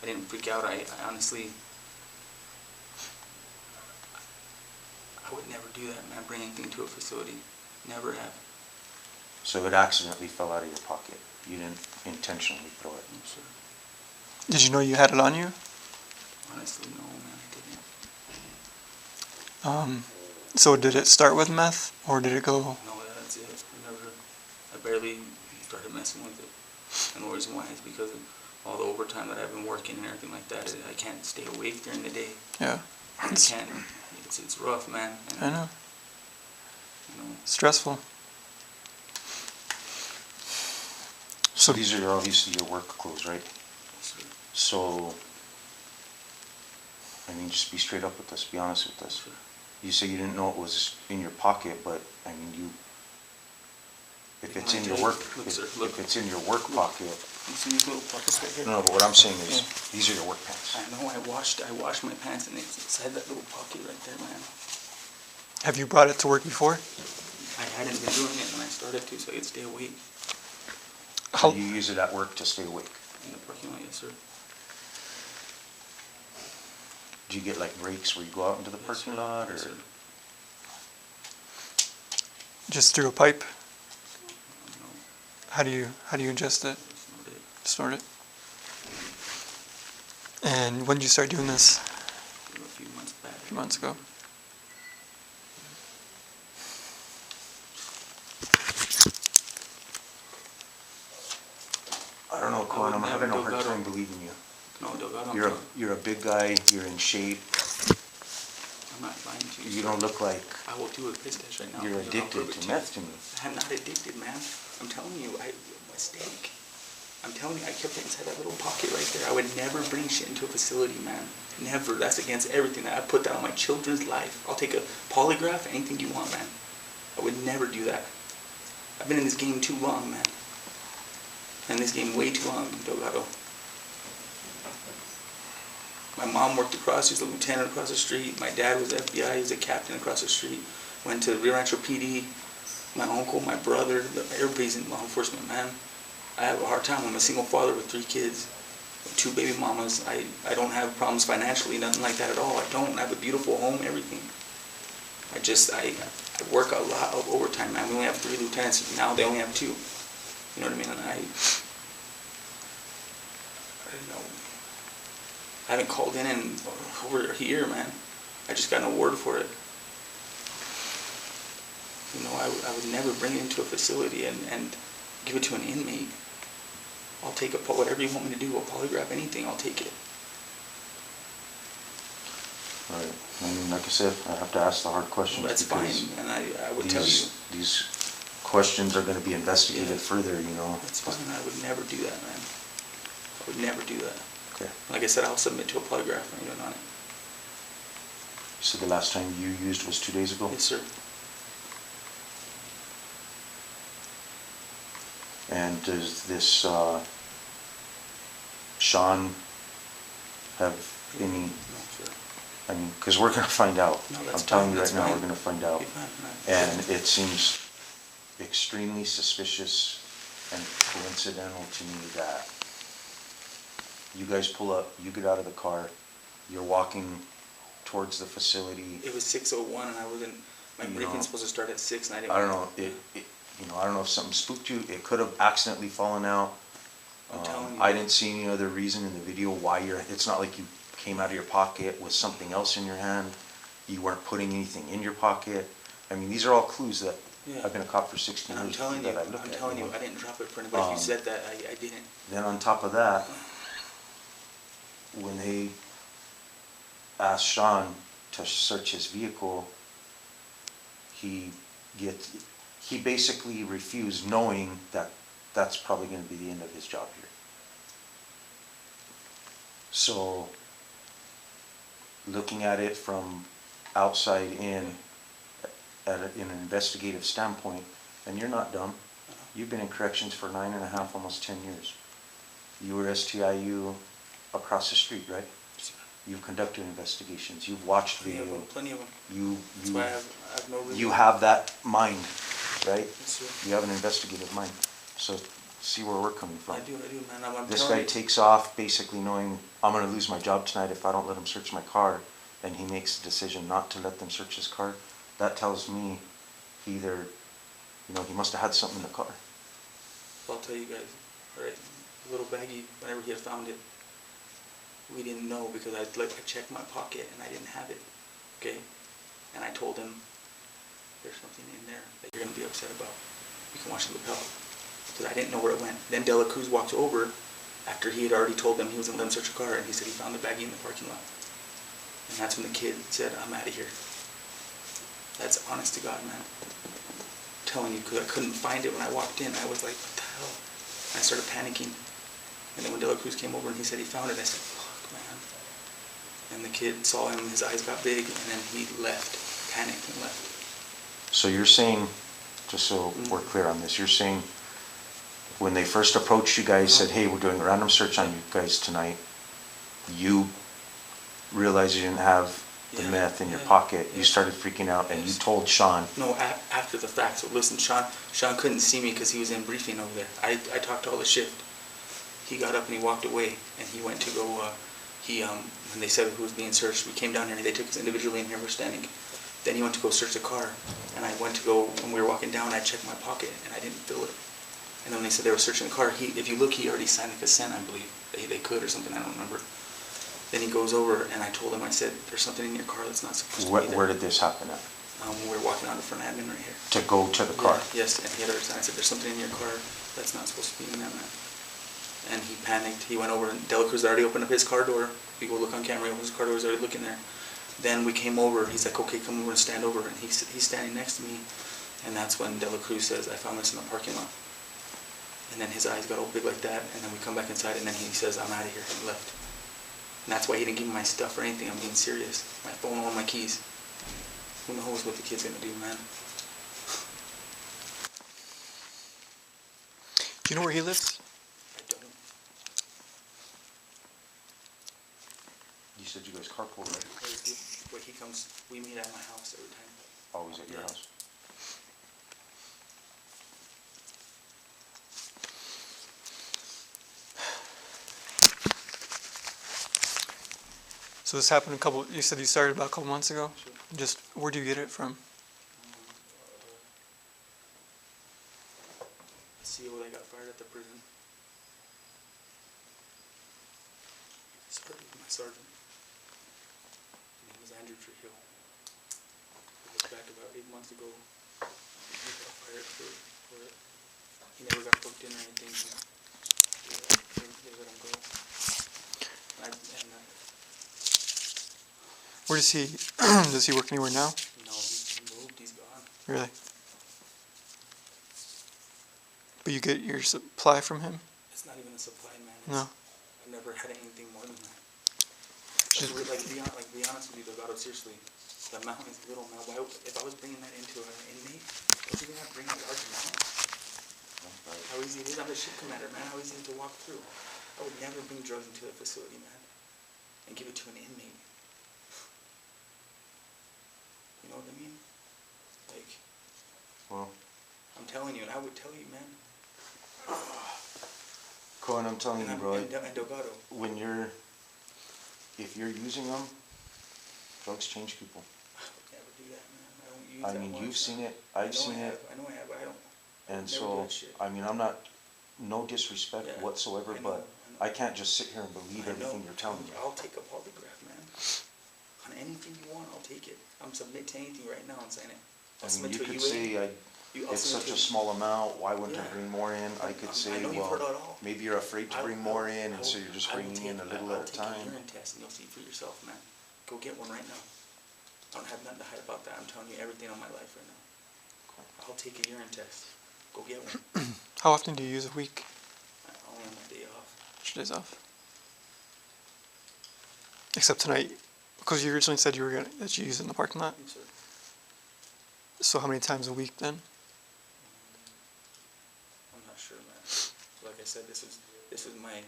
I didn't freak out. I honestly, I would never do that, man. Bring anything to a facility. Never have. So it accidentally fell out of your pocket. You didn't intentionally throw it. No, sir. Did you know you had it on you? Honestly, no, man. I didn't. So did it start with meth, or did it go? No, that's it. I barely started messing with it. And the reason why is because of all the overtime that I've been working and everything like that. I can't stay awake during the day. Yeah. I can't. It's rough, man. And, I know. you know, Stressful. So these are obviously your work clothes, right? so, So, I mean, just be straight up with us, be honest with us. sir. You say you didn't know it was in your pocket, but, I mean, if it's in your work, Look, sir, look. if it's in your work pocket, You see these little pockets right here? no, but what I'm saying is, Yeah. these are your work pants. I know. I washed my pants and it's inside that little pocket right there, man. Have you brought it to work before? I hadn't been doing it when I started to, so I could stay awake How, So you use it at work to stay awake. in the parking lot. Yes, sir. Do you get like breaks where you go out into the Yes, parking sir. lot, or? Yes, sir. just through a pipe? No, How do you ingest it? that's not it. Snort it? And when did you start doing this? A few months back. A few months ago. I don't know, Cohen, I'm would having a never hard do time that. believing you. No, Doug, I don't. You're a big guy, you're in shape, I'm not lying to you. you sir. don't look like I will do a piss test right now. you're I'll addicted prove it to you. meth to me. I'm not addicted, man. I'm telling you, mistake. I'm telling you, I kept it inside that little pocket right there. I would never bring shit into a facility, man. Never. That's against everything. I put that on my children's life. I'll take a polygraph, anything you want, man. I would never do that. I've been in this game too long, man. In this game way too long, Delgado. My mom worked across, she was a lieutenant across the street. My dad was FBI, he was a captain across the street. Went to Rio Rancho PD. My uncle, my brother, everybody's in law enforcement, man. I have a hard time. I'm a single father with 3 kids. 2 baby mamas. I don't have problems financially, nothing like that at all. I don't. I have a beautiful home, everything. I work a lot of overtime, man. We only have 3 lieutenants. Now they only have 2. You know what I mean? And I don't know. I haven't called in over a year, man. I just got an award for it. You know, I would never bring it into a facility and give it to an inmate. I'll take whatever you want me to do, a polygraph, anything, I'll take it. All right, I mean, like I said, I have to ask the hard questions. Well, that's fine, because and I would tell you. These questions are gonna be investigated further, you know? That's fine, I would never do that, man. I would never do that. Okay. Like I said, I'll submit to a polygraph even on it. So the last time you used was 2 days ago? Yes, sir. And does this, Sean have any, No, sir. I mean, because we're gonna find out. No, I'm that's telling fine, you that's right now, we're fine. gonna find out. Be fine, man. And it seems extremely suspicious and coincidental to me that you guys pull up, you get out of the car, you're walking towards the facility. It was 6:01 and I wasn't, my You briefing's know, supposed to start at 6 and I didn't. I don't know, you know, I don't know if something spooked you, it could have accidentally fallen out. I'm telling you. I didn't see any other reason in the video why it's not like you came out of your pocket with something else in your hand. You weren't putting anything in your pocket. I mean, these are all clues that, Yeah. I've been a cop for 16 And years. I'm telling you, that I look I'm at, telling you, know. I didn't drop it for anybody. If you Um, said that, I didn't. Then on top of that, when they asked Sean to search his vehicle, he basically refused, knowing that that's probably gonna be the end of his job here. So, looking at it from outside in, in an investigative standpoint, and you're not dumb, you've been in corrections for 9.5, almost 10 years. You were STIU across the street, right? You've conducted investigations, you've watched video. Plenty of them. That's You, why I have no reason. you have that mind, right? Yes, sir. You have an investigative mind. So see where we're coming from. I do, man. I'm This telling guy you. takes off basically knowing, I'm gonna lose my job tonight if I don't let him search my car, and he makes the decision not to let them search his car. That tells me he either, you know, he must have had something in the car. I'll tell you guys, right? The little baggie, whenever he had found it, we didn't know because I checked my pocket and I didn't have it, okay? And I told him, there's something in there that you're gonna be upset about. You can watch the lapel. Because I didn't know where it went. Then De La Cruz walked over after he had already told them he was gonna let him search a car, and he said he found the baggie in the parking lot. And that's when the kid said, I'm out of here. That's honest to God, man. I'm telling you, because I couldn't find it when I walked in. I was like, what the hell? And I started panicking. And then when De La Cruz came over and he said he found it, I said, fuck, man. And the kid saw him, his eyes got big, and then he left, panicked and left. So you're saying, just so we're clear on this, you're saying when they first approached you guys, said, hey, we're doing a random search on you guys tonight, you realized you didn't have the Yeah, meth in your yeah, pocket, you yeah. started freaking out, and you Yes. told Sean. No, after the fact. So listen, Sean couldn't see me because he was in briefing over there. I talked to all the shift. He got up and he walked away, and he went to go, when they said who was being searched, we came down here and they took us individually and here we're standing. Then he went to go search the car, and I went to go, when we were walking down, I checked my pocket and I didn't feel it. And then when they said they were searching the car, if you look, he already signed the consent, I believe. They could or something, I don't remember. Then he goes over and I told him, I said, there's something in your car that's not supposed to be there. Where did this happen at? When we were walking on the front admin right here. To go to the car? Yeah, yes, and he had already signed. I said, there's something in your car that's not supposed to be in there, man. And he panicked. He went over and De La Cruz had already opened up his car door. If you go look on camera, his car door was already looking there. Then we came over. He's like, okay, come over and stand over. And he's standing next to me. And that's when De La Cruz says, I found this in the parking lot. And then his eyes got all big like that. And then we come back inside and then he says, I'm out of here. He left. And that's why he didn't give me my stuff or anything. I'm being serious. My phone, all my keys. Who knows what the kid's gonna do, man? Do you know where he lives? I don't. You said you guys carpool, right? When he comes, we meet at my house every time. Always at your Yeah. house? So this happened you said you started about a couple months ago? Sure. Just, where do you get it from? CO that got fired at the prison. Started with my sergeant. His name was Andrew Trujillo. It was back about 8 months ago. He got fired for it. He never got booked in or anything. They let him go. Where does he, does he work anywhere now? No, he moved. He's gone. Really? But you get your supply from him? It's not even a supply, man. No. I've never had anything more than that. Just- Like, to be honest with you, Delgado, seriously, the amount is little, man. Why, if I was bringing that into an inmate, was he gonna bring a large amount? How easy it is. I'm the ship commander, man. How easy it is to walk through. I would never bring drugs into a facility, man, and give it to an inmate. You know what I mean? Like, Well, I'm telling you, and I would tell you, man. Cohen, I'm telling you, bro, And Delgado. if you're using them, drugs change people. I would never do that, man. I don't use I that mean, much, you've seen man. it, I've seen it, I know I have, but I don't. and never do so, that shit. I mean, I'm not, no disrespect Yeah, whatsoever, I know, but I I can't just sit here and believe know. everything you're telling me. I'll take a polygraph, man. On anything you want, I'll take it. I'm submit to anything right now and sign it. I I'll mean, submit you to a could UA. say, I'll it's submit such a to- small amount, why wouldn't I Yeah. bring more in? I could I say, know you've heard well, it all. maybe you're afraid to bring more in, and so you're just bringing in a little at a I'll take time. a urine test and you'll see for yourself, man. Go get one right now. I don't have nothing to hide about that. I'm telling you everything on my life right now. I'll take a urine test. Go get one. How often do you use a week? Only on my day off. Which days off? Except tonight, because you originally said that you use it in the parking lot. Yes, sir. So how many times a week then? I'm not sure, man. Like I said, this is my.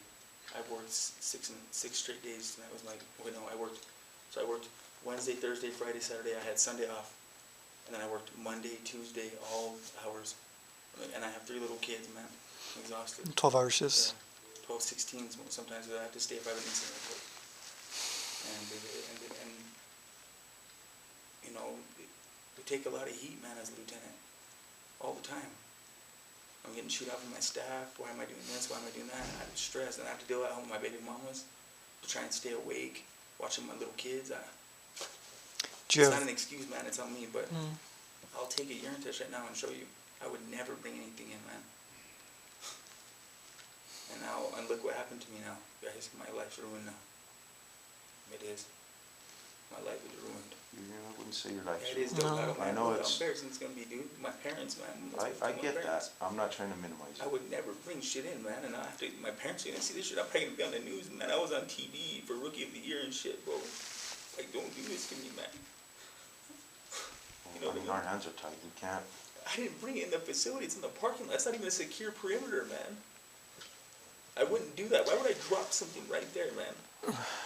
I worked six straight days. And that was my. Wait, no, I worked Wednesday, Thursday, Friday, Saturday. I had Sunday off, and then I worked Monday, Tuesday, all hours. And I have 3 little kids, man. I'm exhausted. 12-hour shifts. Yeah, 12, 16s. Sometimes I have to stay if I have an incident. And you know, we take a lot of heat, man, as a lieutenant, all the time. I'm getting chewed out from my staff. Why am I doing this? Why am I doing that? I'm stressed, and I have to deal at home with my baby mamas to try and stay awake, watching my little kids. Do you It's have? not an excuse, man. It's on me, but Mm. I'll take a urine test right now and show you. I would never bring anything in, man. And look what happened to me now, guys. My life's ruined now. It is. My life is ruined. I wouldn't say your life's It is, No. Delgado, man. I know Look how it's- embarrassing it's gonna be, dude. My parents, man. That's what I I told my get that, parents. I'm not trying to minimize I it. would never bring shit in, man. And after my parents are gonna see this shit, I'm probably gonna be on the news, man. I was on TV for Rookie of the Year and shit, bro. Like, don't do this to me, man. You know I what I mean, mean? our hands are tied, we can't, I didn't bring it in the facility. It's in the parking lot. It's not even a secure perimeter, man. I wouldn't do that. Why would I drop something right there, man?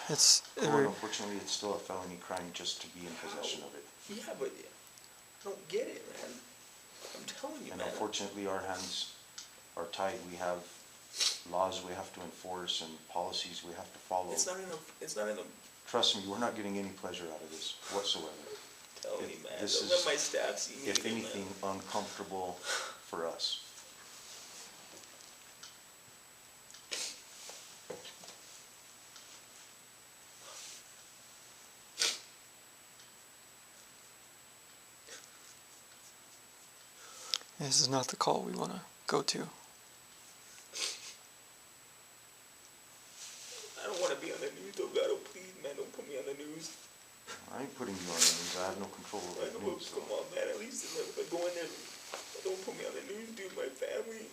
It's well, unfortunately, it's still a felony crime just to be in possession of it. Yeah, but I don't get it, man. I'm telling you, And man. unfortunately, our hands are tied, we have laws we have to enforce and policies we have to follow. It's not in a, Trust me, we're not getting any pleasure out of this whatsoever. tell me, man. This Don't is, let my staff see me. if man. anything, uncomfortable for us. This is not the call we want to go to. I don't want to be on the news, Delgado. Please, man, don't put me on the news. I ain't putting you on the news, I have no control over I the know, news. come on, man. At least if I go in there, don't put me on the news, dude. My family.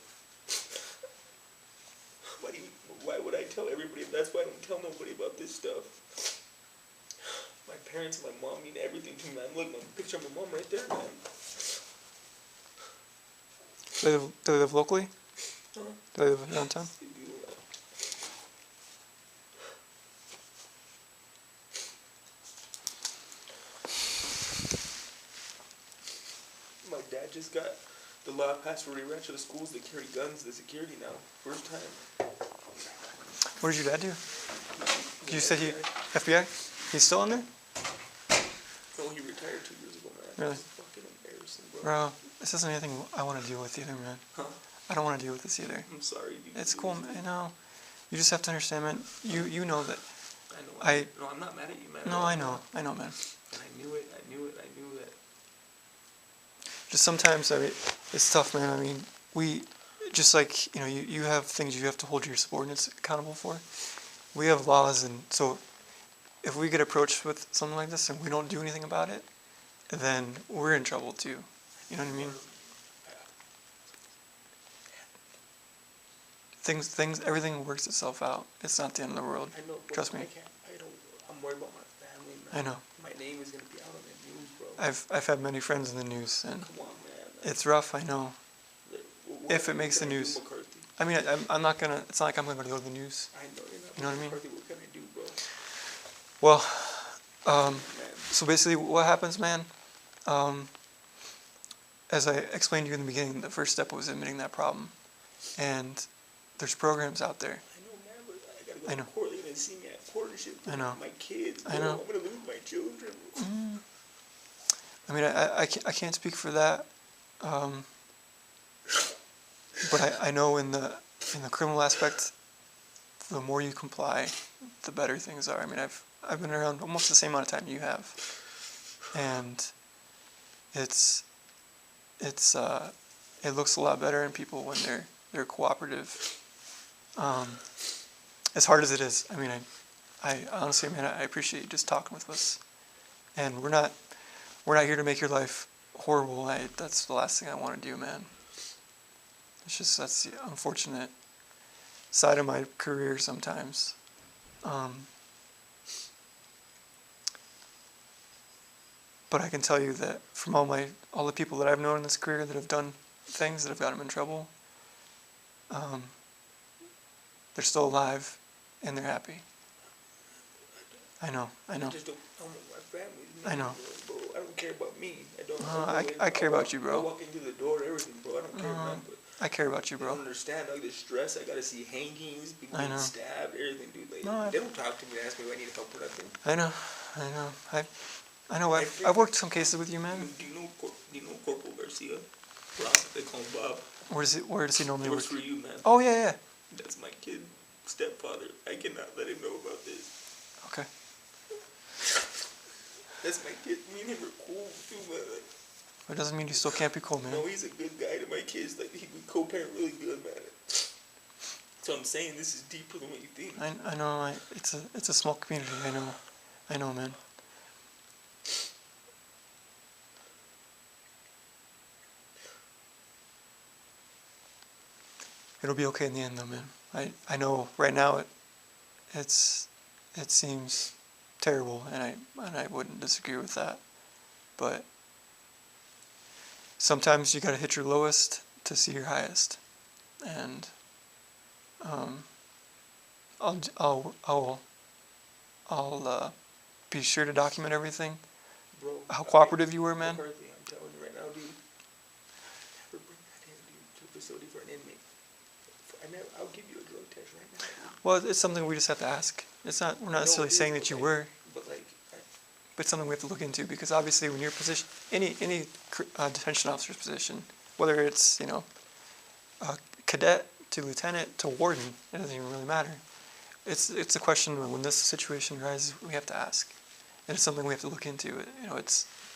Why would I tell everybody? That's why I don't tell nobody about this stuff. My parents and my mom mean everything to me, man. Look, my picture of my mom right there, man. Do they live locally? Huh? Do they live downtown? My dad just got the law passed for the schools that carry guns, the security now. First time. What did your dad do? You said he FBI? He's still in there? No, he retired 2 years ago, man. Really? It's fucking embarrassing, bro. Bro, this isn't anything I want to deal with either, man. Huh? I don't want to deal with this either. I'm sorry, dude. It's cool, man. You know, you just have to understand, man. You know that. I know. I- No, I'm not mad at you, man. No, I know, man. And I knew it. I knew that. Just sometimes, I mean, it's tough, man. I mean, just like, you know, you have things you have to hold your subordinates accountable for. We have laws, and so if we get approached with something like this and we don't do anything about it, then we're in trouble too. You know what I mean? Everything works itself out. It's not the end of the world. I know, bro. Trust me. I'm worried about my family, man. I know. My name is gonna be out on the news, bro. I've had many friends in the news, and Come on, man. it's rough. I know. What If it are you makes the gonna do, news. McCarthy? I mean, I'm not gonna. It's not like I'm gonna go to the news. I know you're not. You know what I mean? McCarthy, what can I do, bro? Well, Man. so basically, what happens, man? As I explained to you in the beginning, the first step was admitting that problem, and there's programs out there. I know, man, but I gotta go I to know. court. They're gonna see me at court and shit. I know. My kids, bro. I know. I'm gonna lose my children. I mean, I can't speak for that, but I know in the criminal aspect, the more you comply, the better things are. I mean, I've been around almost the same amount of time you have, and it looks a lot better in people when they're cooperative. As hard as it is, I mean, I honestly, man, I appreciate you just talking with us, and we're not here to make your life horrible. That's the last thing I want to do, man. It's just, that's the unfortunate side of my career sometimes. But I can tell you that from all the people that I've known in this career that have done things that have gotten them in trouble, they're still alive and they're happy. I know. I just don't want my family. I know. Bro, I don't care about me. I care about you, bro. I walk into the door, everything, bro. I don't care, man. But I care about you, I don't bro. understand, like, the stress. I gotta see hangings, people I getting know. stabbed, everything, dude. Like, No, they don't talk to me and ask me if I need help or nothing. I know. I know. I've worked some cases with you, man. Do you know Corporal Garcia? Rob, they call him Bob. Where does he He normally work? works for you, man. Oh yeah. That's my kid, stepfather. I cannot let him know about this. Okay. That's my kid. Me and him are cool too, man. Like, It doesn't mean you still can't be cool, man. no, he's a good guy to my kids. Like, we co-parent really good, man. So I'm saying this is deeper than what you think. I know. It's a small community. I know, man. It'll be okay in the end, though, man. I know right now it seems terrible, and I wouldn't disagree with that. But sometimes you gotta hit your lowest to see your highest, and I'll be sure to document everything. Bro, How cooperative you were, man. McCarthy, I'm telling you right now, dude. Never bring that in, dude, to a facility for an inmate. I'll give you a drug test right now, dude. Well, it's something we just have to ask. We're not necessarily saying that you were, But like, but it's something we have to look into, because obviously when you're position, any detention officer's position, whether it's, cadet to lieutenant to warden, it doesn't even really matter. It's a question when this situation arises, we have to ask, and it's something we have to look into.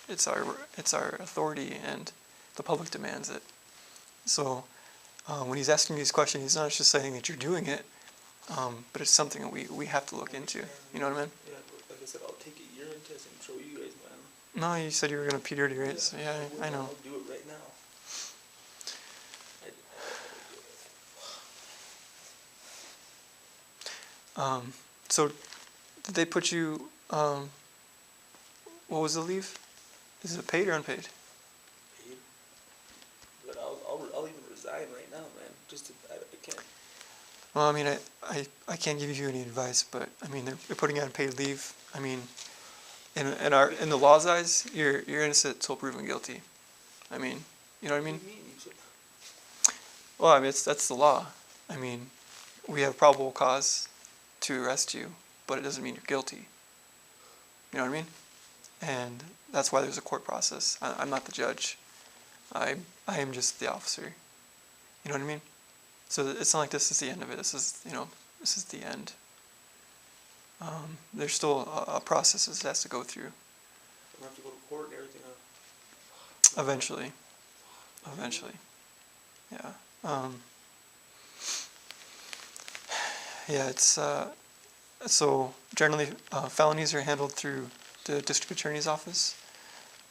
It's our authority, and the public demands it. So when he's asking these questions, he's not just saying that you're doing it, but it's something that we have to look into. You know what I mean? yeah, but like I said, I'll take a urine test and show you guys, man. No, you said you were gonna pee dirty, right? So, yeah, I know. I'll do it right now. So did they put you? What was the leave? Is it paid or unpaid? Paid. But I'll even resign right now, man. I can't. Well, I mean, I can't give you any advice, but I mean, they're putting you on paid leave. I mean, in the law's eyes, you're innocent till proven guilty. I mean, you know what I mean? What do you mean? Well, I mean, that's the law. I mean, we have probable cause to arrest you, but it doesn't mean you're guilty. You know what I mean? And that's why there's a court process. I'm not the judge. I am just the officer. You know what I mean? So it's not like this is the end of it. This is, this is the end. There's still a process that has to go through. We have to go to court and everything. Eventually. Yeah. Yeah, it's, so generally felonies are handled through the district attorney's office.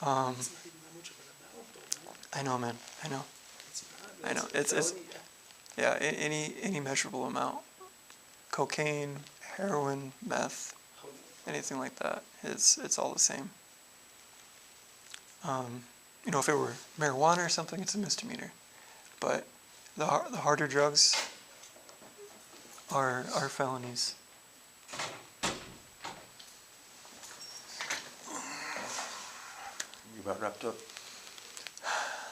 It's not even that much of an amount, though, man. I know, man. I know. It's I know. It's It's yeah, any measurable amount. Cocaine, heroin, meth, anything like that. It's all the same. If it were marijuana or something, it's a misdemeanor. But the harder drugs are felonies. You about wrapped up?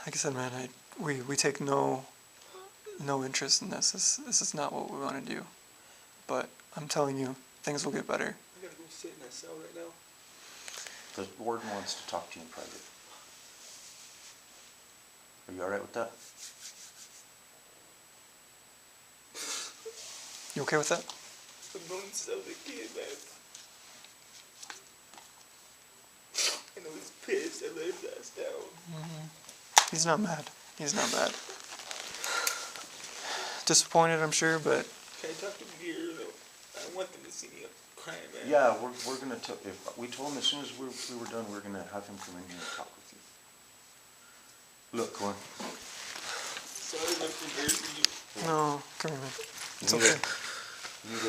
Like I said, man, we take no interest in this. This is not what we want to do. But I'm telling you, things will get better. I gotta go sit in that cell right now. The warden wants to talk to you in private. Are you alright with that? You okay with that? I'm going to sell the kid, man. I know he's pissed. I let his ass down. He's not mad. He's not mad. Disappointed, I'm sure, but Can I talk to him here? I want them to see me crying, man. Yeah, we're gonna if we told him as soon as we were done, we're gonna have him come in here and talk with you. Look, Cohen. Sorry, I'm embarrassing you. no, come here, man. It's You okay. need to,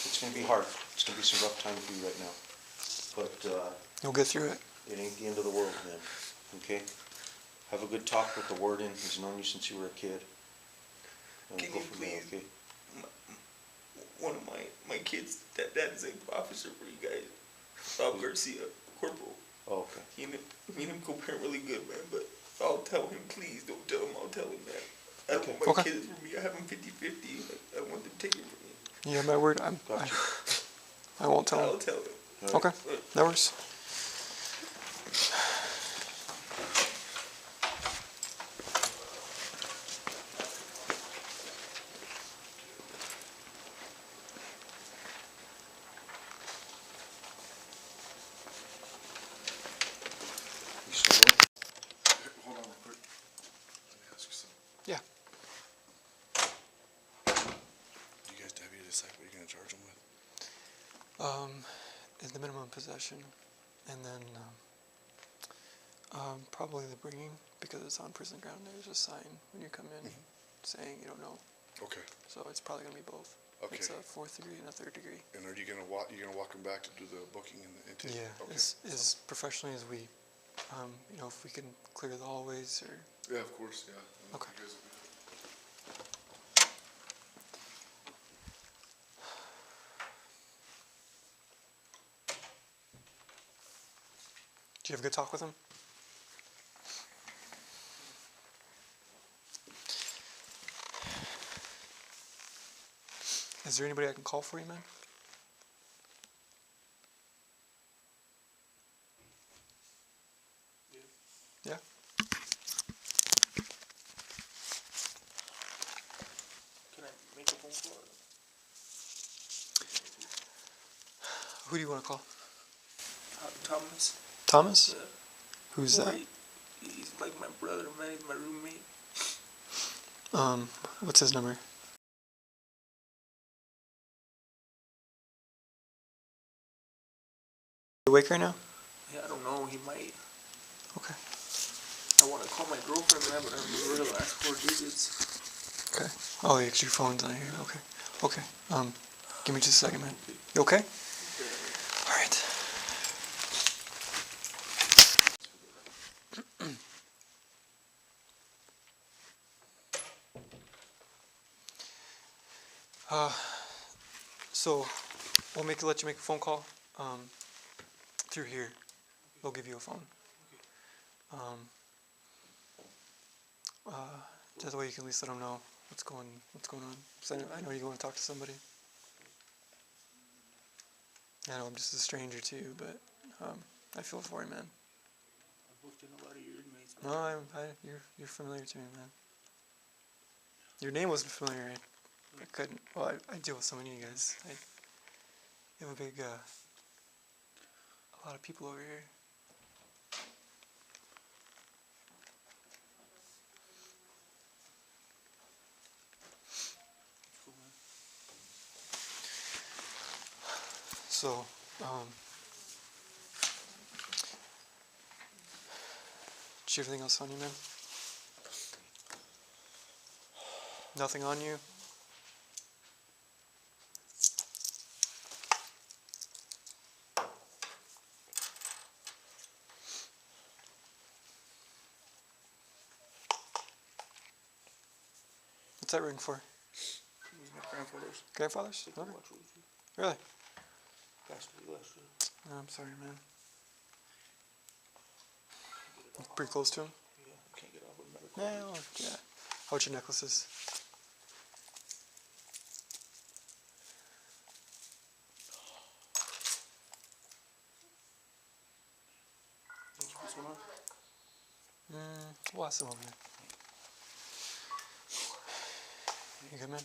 it's gonna be hard. It's gonna be some rough time for you right now. But, You'll get through it. it ain't the end of the world, man. Okay? Have a good talk with the warden. He's known you since you were a kid. And Can we'll you go from there, please- okay? One of my kids, dad is an officer for you guys. Bob Garcia, corporal. Oh, okay. Me and him co-parent really good, man, but I'll tell him, please don't tell him, I'll tell him that. I don't want my Okay. kids for me, I have them 50-50, I don't want them taken from me. You have my word. Gotcha. I won't tell I'll him. tell them. All right. Okay, that works. You still there? Hold on real quick. Let me ask you something. Yeah. You guys, have you decided what you're gonna charge them with? In the minimum possession, and then probably the bringing, because it's on prison ground. There's a sign when you come in saying you don't know. Okay. So it's probably gonna be both. Okay. It's a 4th degree and a 3rd degree. And are you gonna walk them back to do the booking and the intake? Yeah, Okay. as professionally as we, if we can clear the hallways or. Yeah, of course, yeah. I know Okay. you guys will be good. Do you have a good talk with him? Is there anybody I can call for you, man? Yeah? Can I make a phone call? Who do you want to call? Thomas. Thomas? Who's that? He's like my brother, man, he's my roommate. What's his number? You awake right now? Yeah, I don't know, he might. Okay. I want to call my girlfriend, man, but I remember the last 4 digits. Okay. Oh, yeah, 'cause your phone's on here. Okay. Okay. Give me just a second, man. You okay? All right. So we'll let you make a phone call through here. They'll give you a phone. That way you can at least let them know what's going on. So I know you want to talk to somebody. I know I'm just a stranger to you, but I feel for you, man. I've looked in a lot of your inmates. No, you're familiar to me, man. Your name wasn't familiar. I couldn't. Well, I deal with so many of you guys. You have a big, a lot of people over here. Cool, man. So, did you have anything else on you, man? Nothing on you? What's that ring for? These are my grandfather's. Grandfather's? They can Okay. watch with you. Really? Passed away last year. Oh, I'm sorry, man. Pretty close to him? Yeah, can't get off with medical. Yeah, well, yeah. How about your necklaces? Did you put this one on? We'll ask them over here. You good, man?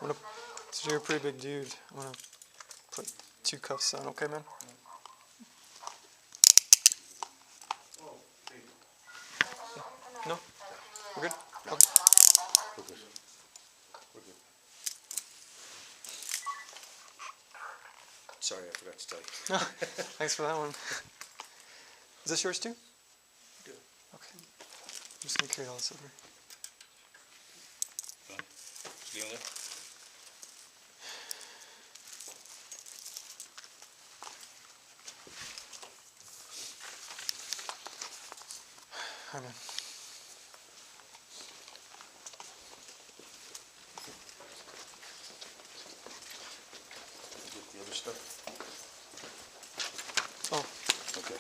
I'm gonna, so you're a pretty big dude. I'm gonna put 2 cuffs on, okay, man? No? We're good? Okay. We're good. We're good. Sorry, I forgot to tell you. Thanks for that one. Is this yours too? Yeah. Okay. I'm just gonna carry all this over. Hi, man. Get the other stuff. Oh, Okay.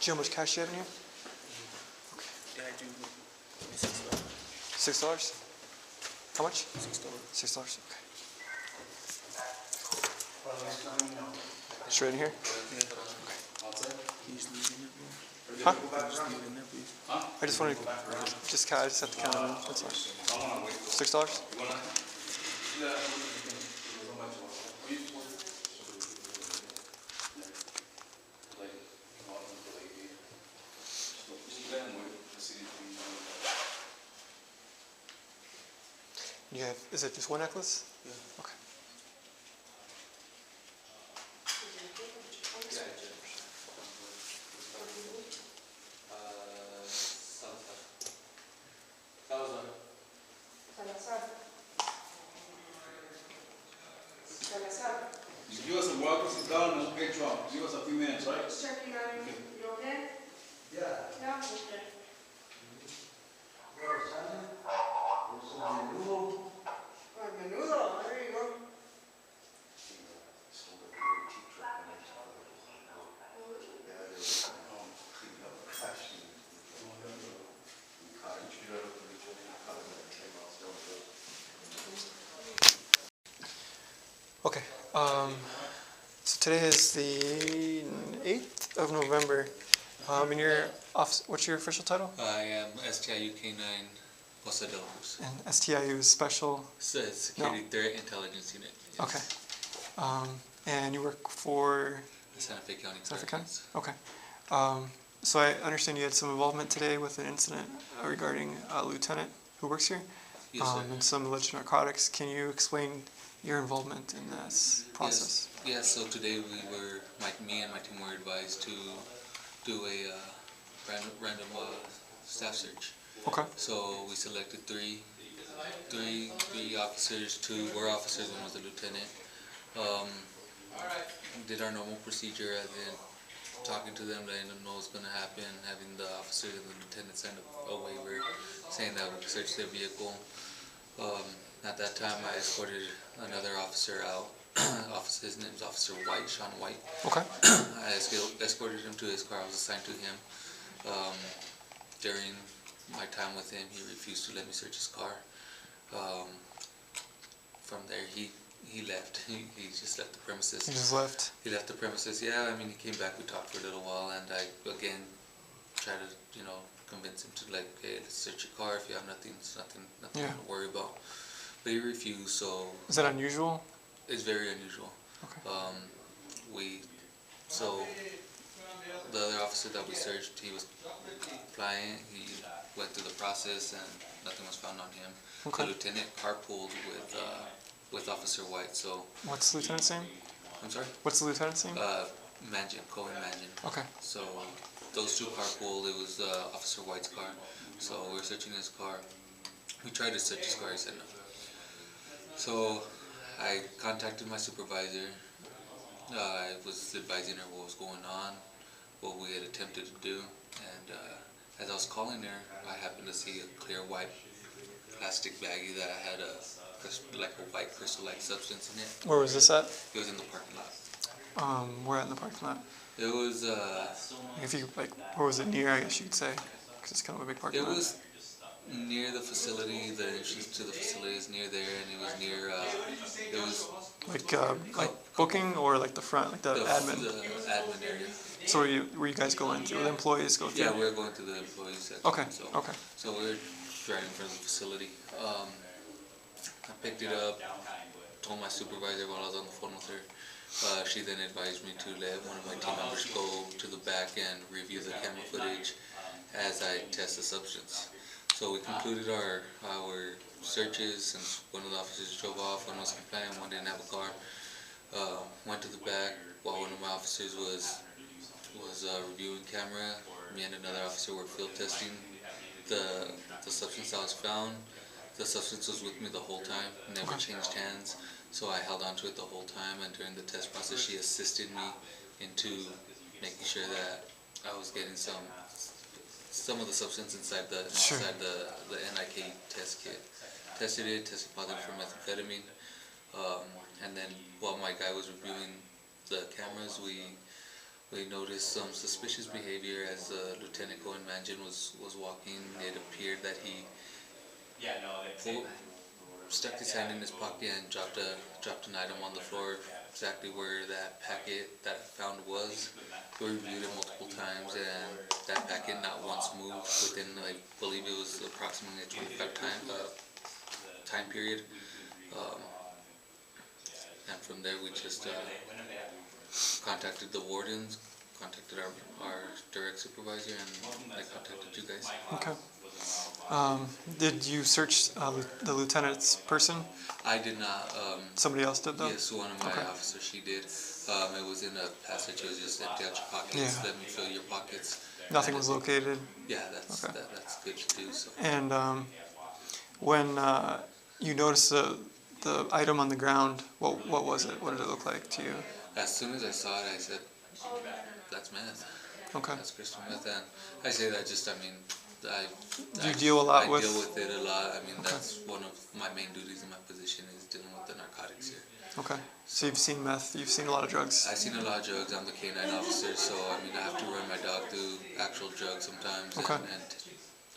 do you know how much cash you have in here? Yeah, I do. $6. $6? How much? $6. $6, okay. Straight in here? Yeah. Can you just leave it in there, please? Huh? Can you just leave it in there, please? I just wanted to, I just have to count them in, that's all. $6? You have, is it just one necklace? Yeah. Okay. Salazar. sit down and get you up. Give us a few minutes, right? Just checking on you. You okay? Yeah. Yeah, okay. Ay, menudo, there you go. Okay. So today is the 8th of November. In your office, what's your official title? I am STIU K9 Posa de la Cruz. And STIU is Special. Security Threat Intelligence Unit. Yes. Okay. And you work for Santa Fe County. Santa Fe County? Corrections. Okay. So I understand you had some involvement today with an incident regarding a lieutenant who works here. Yes, sir. And some alleged narcotics. Can you explain your involvement in this process? Yes, so today me and my team were advised to do a random staff search. Okay. So we selected three officers. Two were officers, one was a lieutenant. Did our normal procedure, as in talking to them, letting them know what's going to happen, having the officers and the lieutenant sign a waiver saying that we searched their vehicle. At that time, I escorted another officer out. His name is Officer White, Sean White. Okay. I escorted him to his car. I was assigned to him. During my time with him, he refused to let me search his car. From there, he left. He just left the premises. You just left? He left the premises. Yeah, I mean, he came back. We talked for a little while, and I again tried to, convince him to hey, let's search your car. If you have nothing Yeah. to worry about. But he refused. So Is that unusual? it's very unusual. Okay. So the other officer that we searched, he was flying. He went through the process, and nothing was found on him. Okay. The lieutenant carpooled with Officer White. So What's the lieutenant's name? I'm sorry. What's the lieutenant's name? Mangin, Cohen Mangin. Okay. So those two carpooled. It was Officer White's car. So we were searching his car. We tried to search his car. He said no. So I contacted my supervisor. I was advising her what was going on, what we had attempted to do, and as I was calling her, I happened to see a clear white plastic baggie that had a white crystal-like substance in it. Where was this at? It was in the parking lot. Where in the parking lot? It was If you where was it near? I guess you could say, because it's kind of a big parking lot. it was near the facility. The entrance to the facility is near there, and it was near. It was like booking or like the front, like the admin. The admin area. So were you guys going through? The employees go through? Yeah, we were going to the employees section. Okay. So, Okay. So we were driving from the facility. I picked it up, told my supervisor while I was on the phone with her. She then advised me to let one of my team members go to the back and review the camera footage as I test the substance. So we concluded our searches, since one of the officers drove off, one was compliant, one didn't have a car. Went to the back while one of my officers was reviewing camera. Me and another officer were field testing the substance that was found. The substance was with me the whole time, never changed hands, so I held on to it the whole time, and during the test process she assisted me into making sure that I was getting some of the substance inside the NIK test kit. Tested positive for methamphetamine, and then while my guy was reviewing the cameras, we noticed some suspicious behavior as Lieutenant Cohen Mangin was walking. It appeared that he stuck his hand in his pocket and dropped an item on the floor, exactly where that packet that I found was. We reviewed it multiple times, and that packet not once moved within, I believe it was approximately a 25 time period. And from there we just contacted the wardens, contacted our direct supervisor, and I contacted you guys. Okay. Did you search the lieutenant's person? I did not. Somebody else did though? Yes, one of my officers, she did. It was in a passage. It was just empty out your pockets. Yeah. Let me fill your pockets. Nothing was located? Yeah, that's good to do. So. And when you noticed the item on the ground, what was it? What did it look like to you? As soon as I saw it, I said, that's meth. Okay. That's crystal meth. And I say that just, I mean, Do you deal a lot I with? deal with it a lot. I mean, Okay. that's one of my main duties in my position is dealing with the narcotics here. Okay. So you've seen meth. You've seen a lot of drugs. I've seen a lot of drugs. I'm the K-9 officer, so I mean, I have to run my dog through actual drugs sometimes. Okay. And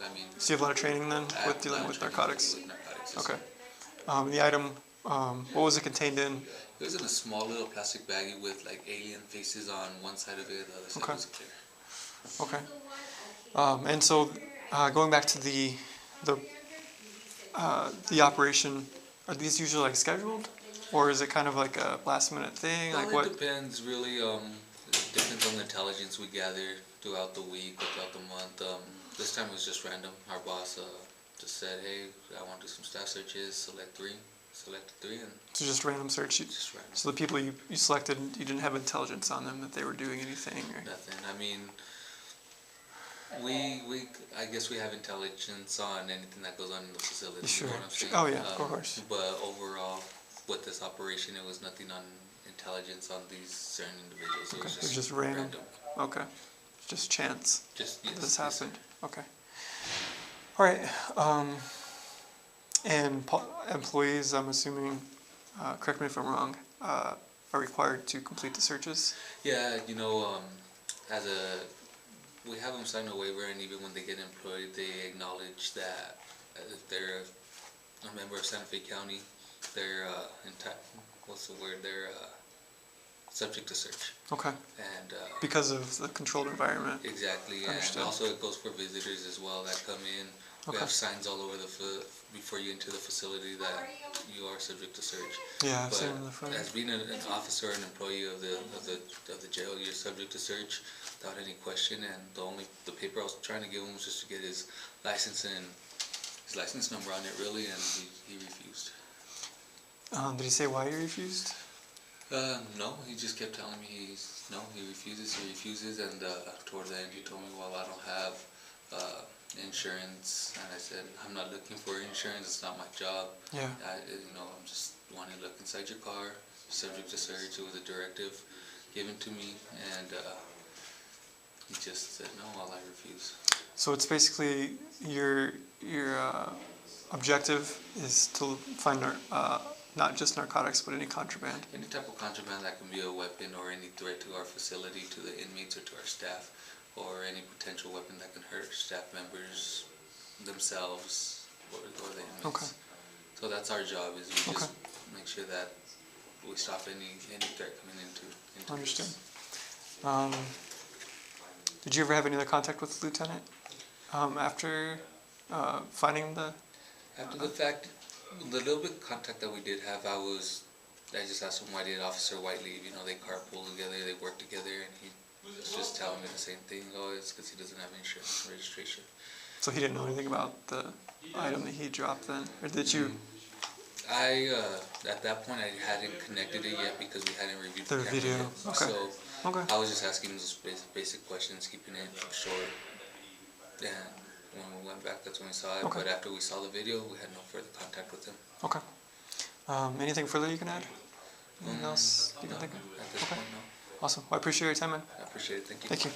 I mean, So you have a lot of training then I have with dealing a lot with of training narcotics. with narcotics, yes, Okay. sir. The item. What was it contained in? It was in a small little plastic baggie with like alien faces on one side of it. The other side Okay. was clear. Okay. And so, going back to the operation, are these usually like scheduled, or is it kind of like a last minute thing? Like Well, what? it depends really. It depends on the intelligence we gather throughout the week or throughout the month. This time it was just random. Our boss just said, "Hey, I want to do some staff searches. Select three, and So just random search. just random. So the people you selected, you didn't have intelligence on them that they were doing anything. Or? Nothing. I mean, I guess we have intelligence on anything that goes on in the facility. Sure. You know what I'm saying? Oh yeah, of course. But overall, with this operation, it was nothing on intelligence on these certain individuals. Okay. It was just random. Okay. Just chance. Just yes, This yes, happened. Okay. All right. And employees, I'm assuming, correct me if I'm wrong, are required to complete the searches. Yeah, you know, we have them sign a waiver, and even when they get employed, they acknowledge that if they're a member of Santa Fe County, they're they're subject to search. Okay. And Because of the controlled environment. exactly, Understood. and also it goes for visitors as well that come in. We Okay. have signs all over before you enter the facility that you are subject to search. Yeah, I've But seen them in the front. as being an officer, an employee of the jail, you're subject to search without any question. And the paper I was trying to give him was just to get his license and his license number on it, really, and he refused. Did he say why he refused? No, he just kept telling me he refuses, and toward the end he told me, well, I don't have insurance, and I said, I'm not looking for insurance, it's not my job. Yeah. I'm just wanting to look inside your car, you're subject to search. It was a directive given to me, and he just said, no, well, I refuse. So it's basically your objective is to find not just narcotics, but any contraband. Any type of contraband that can be a weapon or any threat to our facility, to the inmates or to our staff, or any potential weapon that can hurt staff members themselves or the inmates. Okay. So that's our job, is we Okay. just make sure that we stop any threat coming into Understood. this. Did you ever have any other contact with the lieutenant after finding the? After the fact, the little bit of contact that we did have, I just asked him, why did Officer White leave? You know, they carpool together, they work together, and he was just telling me the same thing. Oh, it's because he doesn't have insurance and registration. So he didn't know anything about the item that he dropped then, or did you? At that point, I hadn't connected it yet because we hadn't reviewed The camera video, yet. okay. So Okay. I was just asking those basic questions, keeping it short. And when we went back, that's when we saw it. Okay. But after we saw the video, we had no further contact with him. Okay. Anything further you can add? Anything else you can No, think of? at this Okay. point, no. Awesome. Well, I appreciate your time, man. I appreciate it. Thank you. Thank you.